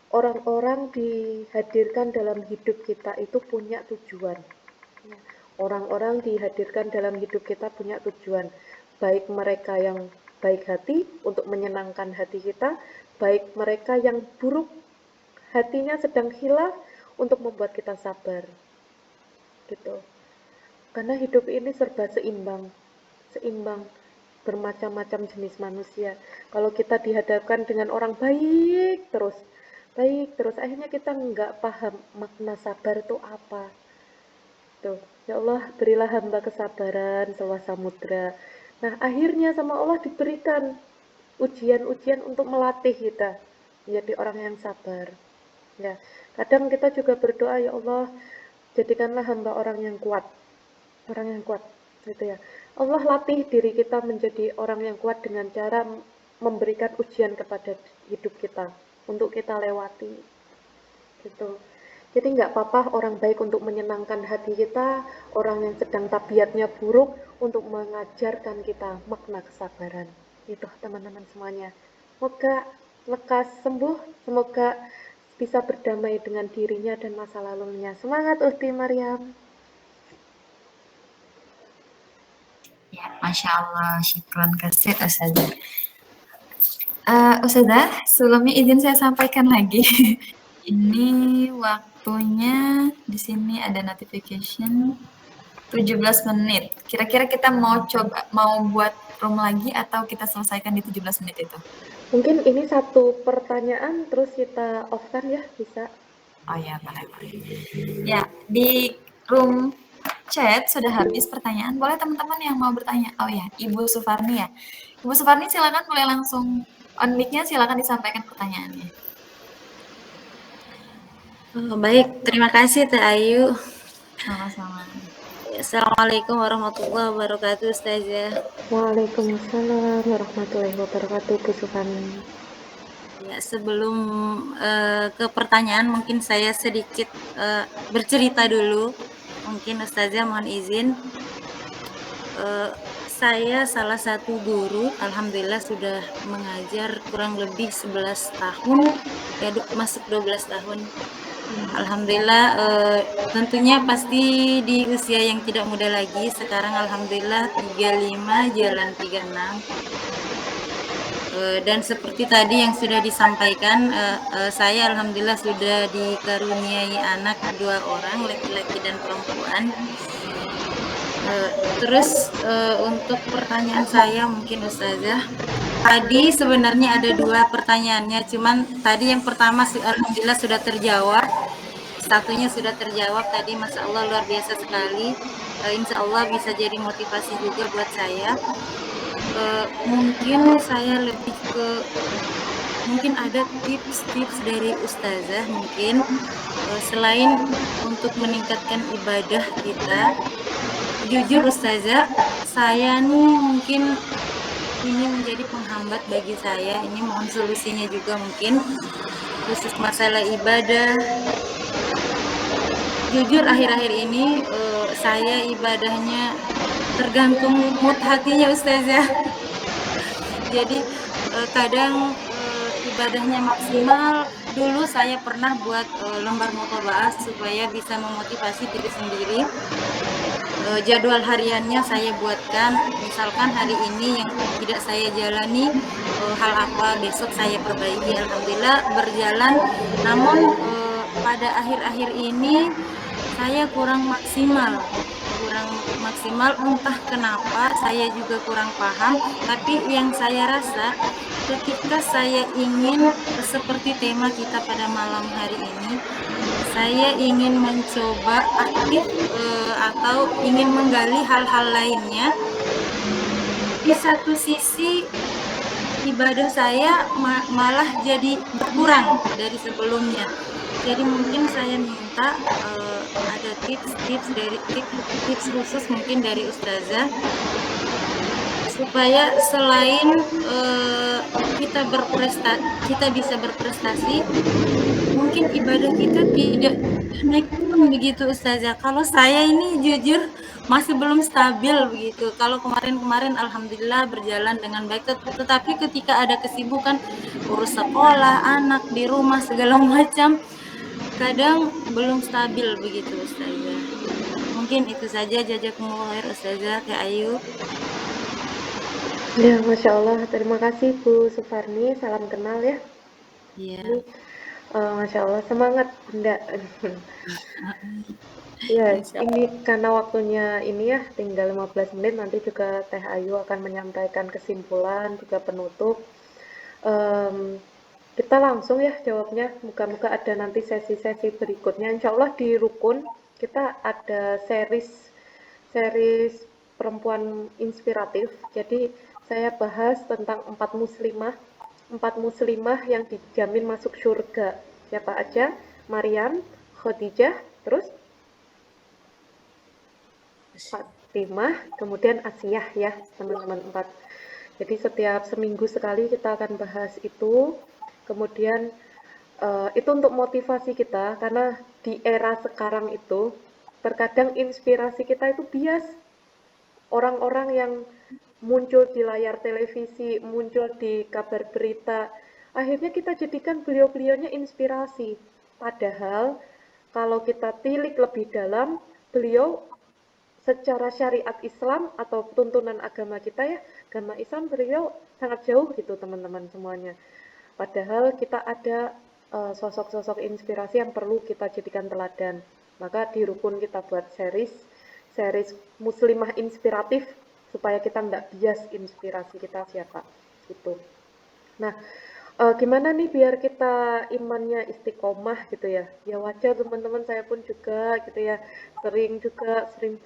orang-orang dihadirkan dalam hidup kita itu punya tujuan. Orang-orang dihadirkan dalam hidup kita punya tujuan, baik mereka yang baik hati untuk menyenangkan hati kita, baik mereka yang buruk hatinya sedang hilaf untuk membuat kita sabar. Gitu. Karena hidup ini serba seimbang, bermacam-macam jenis manusia. Kalau kita dihadapkan dengan orang baik terus, akhirnya kita nggak paham makna sabar itu apa. Tuh, ya Allah, berilah hamba kesabaran seluas samudra. Nah, akhirnya sama Allah diberikan ujian-ujian untuk melatih kita menjadi orang yang sabar. Ya, kadang kita juga berdoa, ya Allah, jadikanlah hamba orang yang kuat, gitu ya. Allah latih diri kita menjadi orang yang kuat dengan cara memberikan ujian kepada hidup kita untuk kita lewati, gitu. Jadi nggak apa-apa orang baik untuk menyenangkan hati kita, orang yang sedang tabiatnya buruk untuk mengajarkan kita makna kesabaran. Itu teman-teman semuanya. Semoga lekas sembuh, semoga bisa berdamai dengan dirinya dan masa lalunya. Semangat Uhti Maryam. Ya, Masya Allah, syukran kasih Ustazah. Ustazah, sebelumnya izin saya sampaikan lagi. Ini waktunya di sini ada notification 17 menit. Kira-kira kita mau buat room lagi atau kita selesaikan di 17 menit itu? Mungkin ini satu pertanyaan terus kita off kan ya, bisa? Oh ya, boleh. Ya, di room chat sudah habis pertanyaan. Boleh teman-teman yang mau bertanya. Oh ya, Ibu Sufarni ya. Ibu Sufarni silakan, boleh langsung on mic-nya, silakan disampaikan pertanyaannya. Baik, terima kasih Teh Ayu. Sama-sama. Assalamualaikum warahmatullahi wabarakatuh, Ustazah. Waalaikumsalam warahmatullahi wabarakatuh, Bu Sufarni. Ya, sebelum ke pertanyaan, mungkin saya sedikit bercerita dulu. Mungkin Ustazah mohon izin. Saya salah satu guru, alhamdulillah sudah mengajar kurang lebih 11 tahun, ya masuk 12 tahun. Alhamdulillah, tentunya pasti di usia yang tidak muda lagi. Sekarang alhamdulillah 35 jalan 36. Dan seperti tadi yang sudah disampaikan, saya alhamdulillah sudah dikaruniai anak 2 orang, laki-laki dan perempuan. Terus untuk pertanyaan saya mungkin Ustazah, tadi sebenarnya ada 2 pertanyaannya, cuman tadi yang pertama alhamdulillah sudah terjawab, satunya sudah terjawab tadi, Masya Allah luar biasa sekali. Insya Allah bisa jadi motivasi juga buat saya. Mungkin saya lebih ke, mungkin ada tips-tips dari Ustazah mungkin, selain untuk meningkatkan ibadah kita. Jujur Ustazah, saya nih mungkin ini menjadi penghambat bagi saya. Ini mohon solusinya juga mungkin, khusus masalah ibadah. Jujur akhir-akhir ini saya ibadahnya tergantung mood hatinya Ustazah. Jadi kadang ibadahnya maksimal. Dulu saya pernah buat lembar mutolaah supaya bisa memotivasi diri sendiri. Jadwal hariannya saya buatkan, misalkan hari ini yang tidak saya jalani, hal apa besok saya perbaiki. Alhamdulillah berjalan, namun pada akhir-akhir ini saya kurang maksimal, entah kenapa, saya juga kurang paham. Tapi yang saya rasa ketika saya ingin seperti tema kita pada malam hari ini, saya ingin mencoba aktif atau ingin menggali hal-hal lainnya. Di satu sisi ibadah saya malah jadi berkurang dari sebelumnya. Jadi mungkin saya minta ada tips khusus mungkin dari Ustazah, supaya selain kita bisa berprestasi, mungkin ibadah kita tidak naik turun begitu Ustazah. Kalau saya ini jujur masih belum stabil begitu. Kalau kemarin-kemarin alhamdulillah berjalan dengan baik, tetapi ketika ada kesibukan urus sekolah, anak di rumah segala macam, kadang belum stabil begitu Ustazah. Mungkin itu saja, jazakumullah khair Ustazah Teh Ayu. Ya, Masya Allah. Terima kasih Bu Suparni. Salam kenal ya. Iya. Ini, Masya Allah, semangat Bunda. Ya, Insya ini karena waktunya ini ya, tinggal 15 menit, nanti juga Teh Ayu akan menyampaikan kesimpulan, juga penutup. Em, kita langsung ya jawabnya, moga-moga ada nanti sesi-sesi berikutnya. Insya Allah di Rukun, kita ada series perempuan inspiratif. Jadi saya bahas tentang empat muslimah yang dijamin masuk surga. Siapa aja? Maryam, Khadijah, terus Fatimah, kemudian Asiyah ya, teman-teman 4. Jadi setiap seminggu sekali kita akan bahas itu. Kemudian itu untuk motivasi kita, karena di era sekarang itu terkadang inspirasi kita itu bias. Orang-orang yang muncul di layar televisi, muncul di kabar berita, akhirnya kita jadikan beliau-beliaunya inspirasi. Padahal kalau kita tilik lebih dalam, beliau secara syariat Islam atau tuntunan agama kita ya, agama Islam, beliau sangat jauh gitu teman-teman semuanya. Padahal kita ada sosok-sosok inspirasi yang perlu kita jadikan teladan. Maka di Rukun kita buat series muslimah inspiratif supaya kita nggak bias inspirasi kita siapa gitu. Nah, gimana nih biar kita imannya istiqomah gitu ya? Ya wajar teman-teman, saya pun juga gitu ya, sering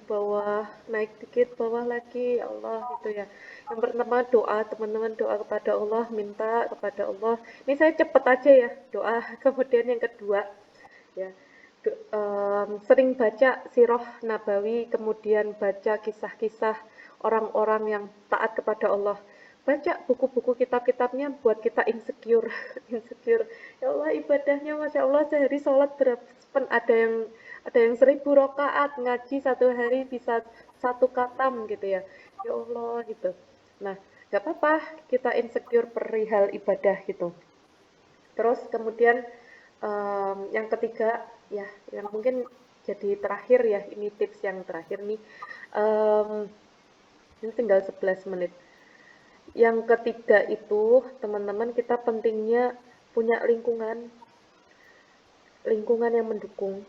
bawah, naik dikit, bawah lagi, ya Allah gitu ya. Yang pertama doa, teman-teman doa kepada Allah, minta kepada Allah. Ini saya cepet aja ya doa. Kemudian yang kedua ya, sering baca sirah Nabawi, kemudian baca kisah-kisah orang-orang yang taat kepada Allah. Baca buku-buku kitab-kitabnya buat kita insecure. Insecure. Ya Allah ibadahnya Masya Allah sehari sholat berapa, ada yang 1000 rakaat, ngaji satu hari bisa 1 khatam gitu ya. Ya Allah gitu. Nah, gak apa-apa kita insecure perihal ibadah gitu. Terus kemudian yang ketiga ya, yang mungkin jadi terakhir ya, ini tips yang terakhir nih. Um, ini tinggal 11 menit. Yang ketiga itu, teman-teman, kita pentingnya punya lingkungan yang mendukung,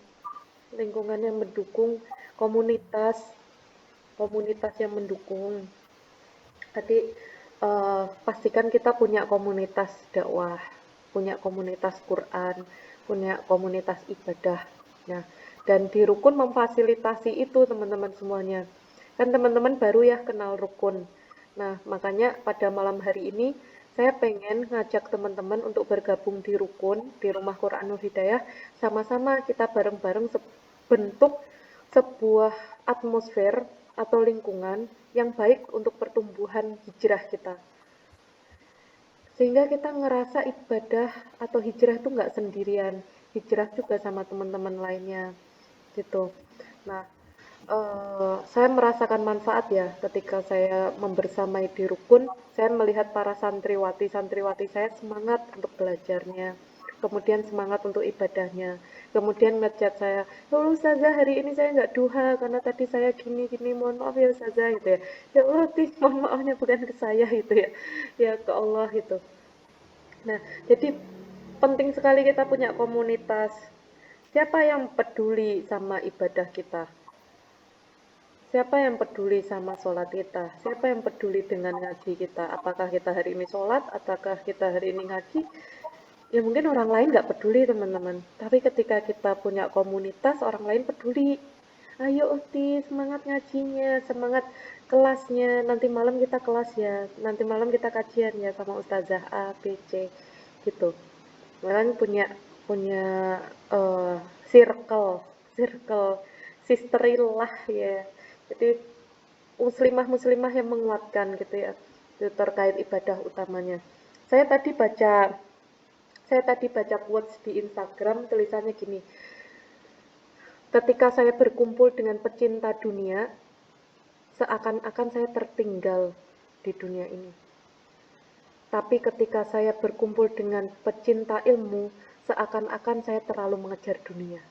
komunitas, yang mendukung. Tadi pastikan kita punya komunitas dakwah, punya komunitas Quran, punya komunitas ibadah. Nah, dan di Rukun memfasilitasi itu teman-teman semuanya. Kan teman-teman baru ya kenal Rukun. Nah, makanya pada malam hari ini saya pengen ngajak teman-teman untuk bergabung di Rukun, di Rumah Quranul Hidayah, sama-sama kita bareng-bareng bentuk sebuah atmosfer atau lingkungan yang baik untuk pertumbuhan hijrah kita. Sehingga kita ngerasa ibadah atau hijrah itu nggak sendirian, hijrah juga sama teman-teman lainnya, gitu. Nah, saya merasakan manfaat ya ketika saya membersamai di Rukun, saya melihat para santriwati saya semangat untuk belajarnya, kemudian semangat untuk ibadahnya, kemudian ngechat saya, ya Allah Ustazah hari ini saya nggak duha karena tadi saya gini-gini, mohon maaf ya Ustazah gitu ya. Ya Allah, mohon maafnya bukan ke saya gitu ya, ya ke Allah gitu. Nah, jadi penting sekali kita punya komunitas. Siapa yang peduli sama ibadah kita? Siapa yang peduli sama sholat kita? Siapa yang peduli dengan ngaji kita? Apakah kita hari ini sholat? Ataukah kita hari ini ngaji? Ya mungkin orang lain nggak peduli teman-teman. Tapi ketika kita punya komunitas, orang lain peduli. Ayo Uti, semangat ngajinya, semangat kelasnya. Nanti malam kita kelas ya. Nanti malam kita kajian ya sama Ustazah A, B, C. Gitu. Kalian punya punya uh, circle sisterillah ya. Jadi muslimah yang menguatkan gitu ya, itu terkait ibadah utamanya. Saya tadi baca quotes di Instagram, tulisannya gini, ketika saya berkumpul dengan pecinta dunia, seakan-akan saya tertinggal di dunia ini. Tapi ketika saya berkumpul dengan pecinta ilmu, seakan-akan saya terlalu mengejar dunia.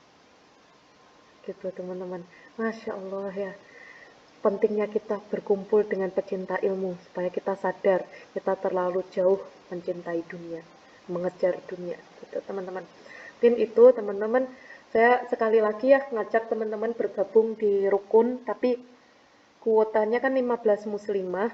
Gitu teman-teman. Masya Allah ya. Pentingnya kita berkumpul dengan pecinta ilmu, supaya kita sadar kita terlalu jauh mencintai dunia, mengejar dunia. Gitu teman-teman. Mungkin itu teman-teman, saya sekali lagi ya ngajak teman-teman bergabung di rukun, tapi kuotanya kan 15 muslimah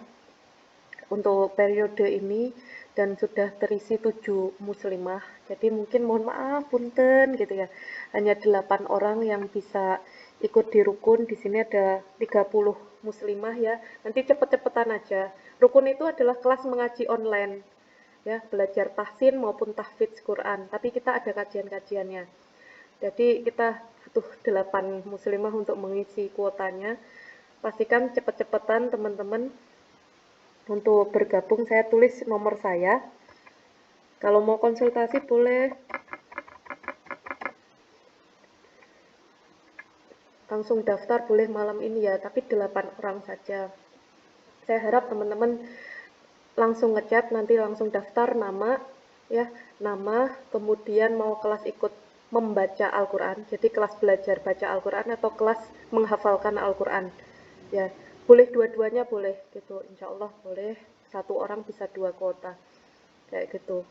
untuk periode ini, dan sudah terisi 7 muslimah. Jadi mungkin mohon maaf punten gitu ya. Hanya 8 orang yang bisa ikut di rukun. Di sini ada 30 muslimah ya. Nanti cepet-cepetan aja. Rukun itu adalah kelas mengaji online. Ya, belajar tahsin maupun tahfidz Quran. Tapi kita ada kajian-kajiannya. Jadi kita butuh 8 muslimah untuk mengisi kuotanya. Pastikan cepet-cepetan teman-teman untuk bergabung. Saya tulis nomor saya. Kalau mau konsultasi boleh langsung daftar, boleh malam ini ya, tapi 8 orang saja. Saya harap teman-teman langsung ngechat, nanti langsung daftar nama ya, nama, kemudian mau kelas ikut membaca Al-Quran, jadi kelas belajar baca Al-Quran atau kelas menghafalkan Al-Quran ya. Boleh dua-duanya, boleh gitu, insya Allah boleh. 1 orang bisa 2 kuota kayak gitu.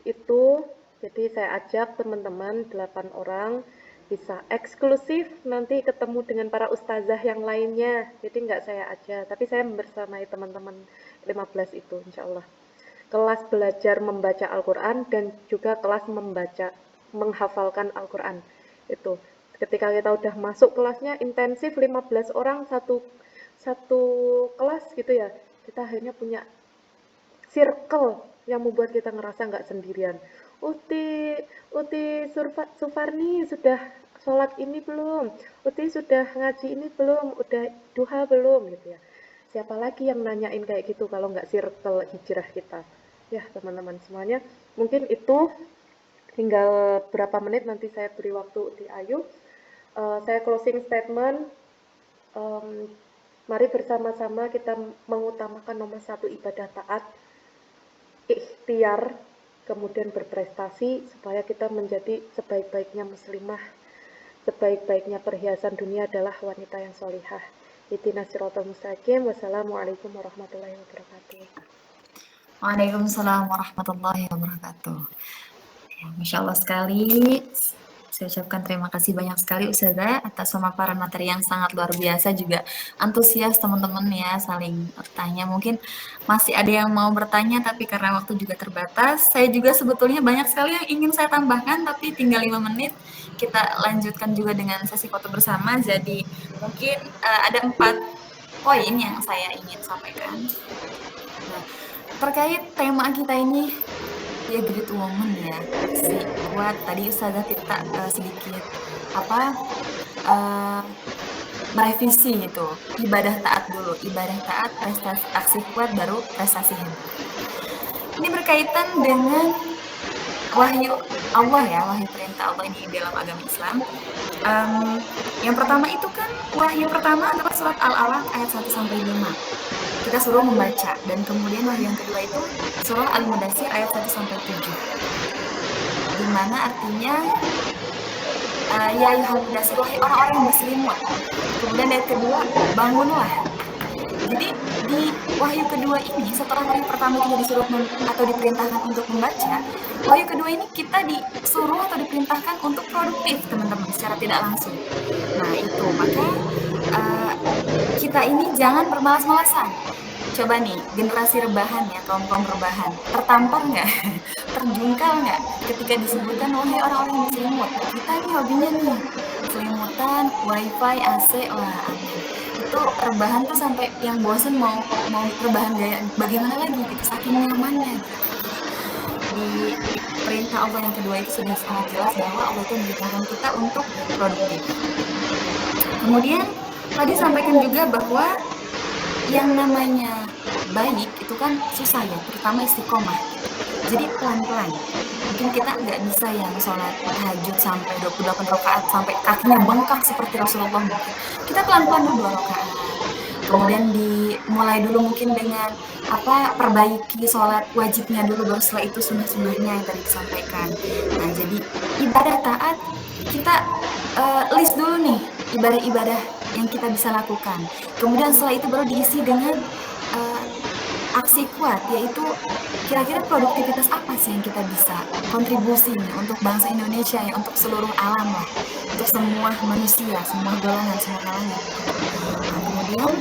Itu jadi saya ajak teman-teman 8 orang, bisa eksklusif nanti ketemu dengan para ustazah yang lainnya. Jadi nggak saya aja, tapi saya bersamai teman-teman 15 itu insya Allah. Kelas belajar membaca Al-Quran dan juga kelas menghafalkan Al-Quran. Itu ketika kita udah masuk kelasnya intensif, 15 orang satu kelas gitu ya, kita akhirnya punya circle yang membuat kita ngerasa nggak sendirian. Uti Sufarni sudah sholat ini belum? Uti sudah ngaji ini belum? Udah duha belum? Gitu ya. Siapa lagi yang nanyain kayak gitu kalau nggak circle hijrah kita? Ya teman-teman semuanya, mungkin itu tinggal berapa menit nanti saya beri waktu di Ayu. Saya closing statement. Mari bersama-sama kita mengutamakan nomor 1 ibadah taat, ikhtiar, kemudian berprestasi, supaya kita menjadi sebaik-baiknya muslimah, sebaik-baiknya perhiasan dunia adalah wanita yang solihah. Ihdinas siratal mustaqim. Wassalamualaikum warahmatullahi wabarakatuh. Waalaikumsalam warahmatullahi wabarakatuh. Ya, Masya Allah sekali. Saya ucapkan terima kasih banyak sekali Ustazah atas pemaparan materi yang sangat luar biasa, juga antusias teman-teman ya saling bertanya. Mungkin masih ada yang mau bertanya tapi karena waktu juga terbatas. Saya juga sebetulnya banyak sekali yang ingin saya tambahkan tapi tinggal 5 menit. Kita lanjutkan juga dengan sesi foto bersama. Jadi mungkin ada 4 poin yang saya ingin sampaikan. Nah, terkait tema kita ini ya, great woman ya, si kuat. Tadi Ustazah Tirta sedikit merevisi gitu, ibadah taat dulu, ibadah taat, prestasi aksi kuat, baru prestasi hebat. Ini berkaitan dengan wahyu Allah ya, wahyu perintah Allah ini dalam agama Islam. Yang pertama itu kan, wahyu pertama adalah surat Al-Alaq ayat 1-5. Kita suruh membaca, dan kemudian wahyu yang kedua itu surah Al-Mudaththir ayat 1-7, di mana artinya ya ayyuhal mudaththir, wahai orang-orang yang berselimut. Kemudian ayat kedua, bangunlah. Jadi di wahyu kedua ini, setelah wahyu pertama kita disuruh atau diperintahkan untuk membaca, wahyu kedua ini kita disuruh atau diperintahkan untuk produktif teman-teman secara tidak langsung. Nah itu, maka kita ini jangan bermalas-malasan. Coba nih, generasi rebahan ya, kaum-kaum rebahan, tertampar nggak? Terjungkal nggak ketika disebutkan wahai orang-orang yang berselimut? Kita nih hobinya nih, selimutan, wifi, AC, wah amin. Itu rebahan tuh sampai yang bosen mau rebahan gaya bagaimana lagi gitu, saking nyamannya gitu. Di perintah Allah yang kedua itu sudah sangat jelas bahwa Allah itu memberitakan kita untuk produktif. Kemudian tadi sampaikan juga bahwa yang namanya baik itu kan susah ya, terutama istiqomah. Jadi pelan-pelan. Mungkin kita nggak bisa yang sholat tahajud sampai 28 rakaat sampai kakinya bengkak seperti Rasulullah. Kita pelan-pelan 2 rakaat, Kemudian dimulai dulu mungkin dengan perbaiki sholat wajibnya dulu, baru setelah itu sunnah-sunnahnya yang tadi disampaikan. Nah, jadi ibadah taat kita list dulu nih ibadah-ibadah yang kita bisa lakukan. Kemudian setelah itu baru diisi dengan aksi kuat, yaitu kira-kira produktivitas apa sih yang kita bisa kontribusi nih untuk bangsa Indonesia ya, untuk seluruh alam lah, untuk semua manusia, semua golongan, semua kalangan. Nah, kemudian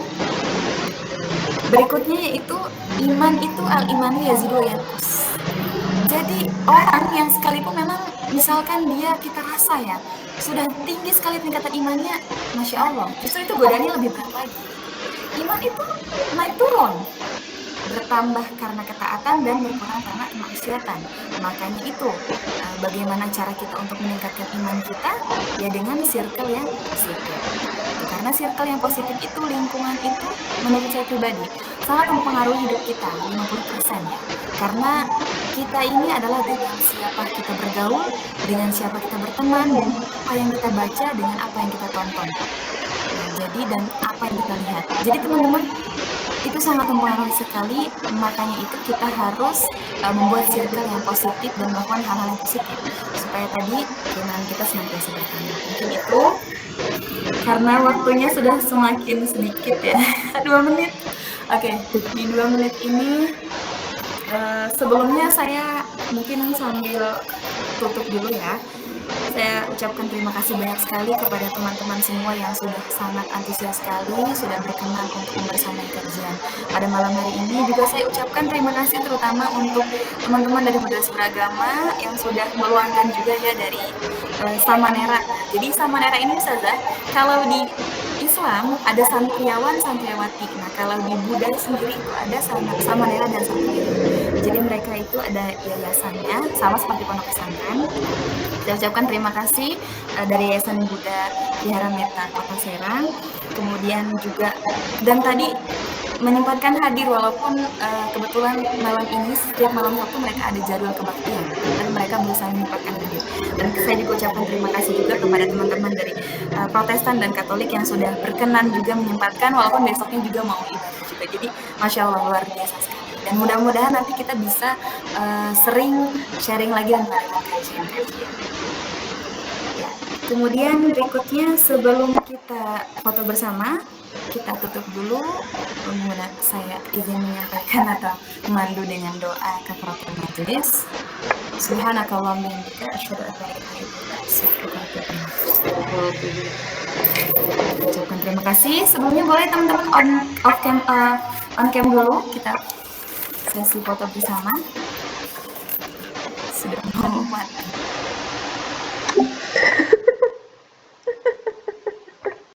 berikutnya yaitu iman itu al-imanu yazidu wa yanqus. Jadi orang yang sekalipun memang misalkan dia kita rasa ya sudah tinggi sekali tingkatan imannya, Masya Allah, justru itu godaannya lebih berat lagi. Iman itu naik turun, bertambah karena ketaatan dan berkurang karena kemaksiatan. Makanya itu bagaimana cara kita untuk meningkatkan iman kita ya dengan circle yang positif. Karena circle yang positif itu, lingkungan itu menurut saya pribadi sangat mempengaruhi hidup kita 50% ya. Karena kita ini adalah dengan siapa kita bergaul, dengan siapa kita berteman, dan apa yang kita baca, dengan apa yang kita tonton. Nah, jadi dan apa yang kita lihat. Jadi teman-teman, itu sangat mempengaruhi sekali, makanya itu kita harus membuat circle yang positif dan melakukan hal-hal yang positif supaya tadi keinginan kita senantiasa bertambah. Mungkin itu karena waktunya sudah semakin sedikit ya. 2 menit. Oke, di 2 menit ini sebelumnya saya mungkin sambil tutup dulu ya. Saya ucapkan terima kasih banyak sekali kepada teman-teman semua yang sudah sangat antusias sekali, sudah berkenan untuk membersamai kajian pada malam hari ini. Juga saya ucapkan terima kasih terutama untuk teman-teman dari Madrasah Beragama yang sudah meluangkan juga ya dari Samanera. Jadi Samanera ini Ustazah, kalau di Islam ada santriawan, santriawati. Nah, kalau di Buddha sendiri itu ada Samanera dan santriawan. Jadi mereka itu ada yayasannya, sama seperti pondok pesantren. Saya ucapkan terima kasih dari Yayasan Buddha Wihara Metta Kota Serang. Kemudian juga dan tadi menyempatkan hadir walaupun kebetulan malam ini setiap malam Sabtu mereka ada jadwal kebaktian dan mereka berusaha menyempatkan hadir. Dan saya juga ucapkan terima kasih juga kepada teman-teman dari Protestan dan Katolik yang sudah berkenan juga menyempatkan walaupun besoknya juga mau ibadah juga. Jadi Masya Allah luar biasa sekali. Dan mudah-mudahan nanti kita bisa sering sharing lagi dan melakukan kajian-kajian. Ya. Kemudian berikutnya sebelum kita foto bersama, kita tutup dulu. Saya izin menyampaikan atau memandu dengan doa kafaratul majelis. Subhanakallahumma wa bihamdika asyhadu an la ilaha illa anta astaghfiruka wa atubu ilaik. Ucapkan terima kasih. Sebelumnya boleh teman-teman on cam dulu kita sesi foto bersama. Sudah mau mati.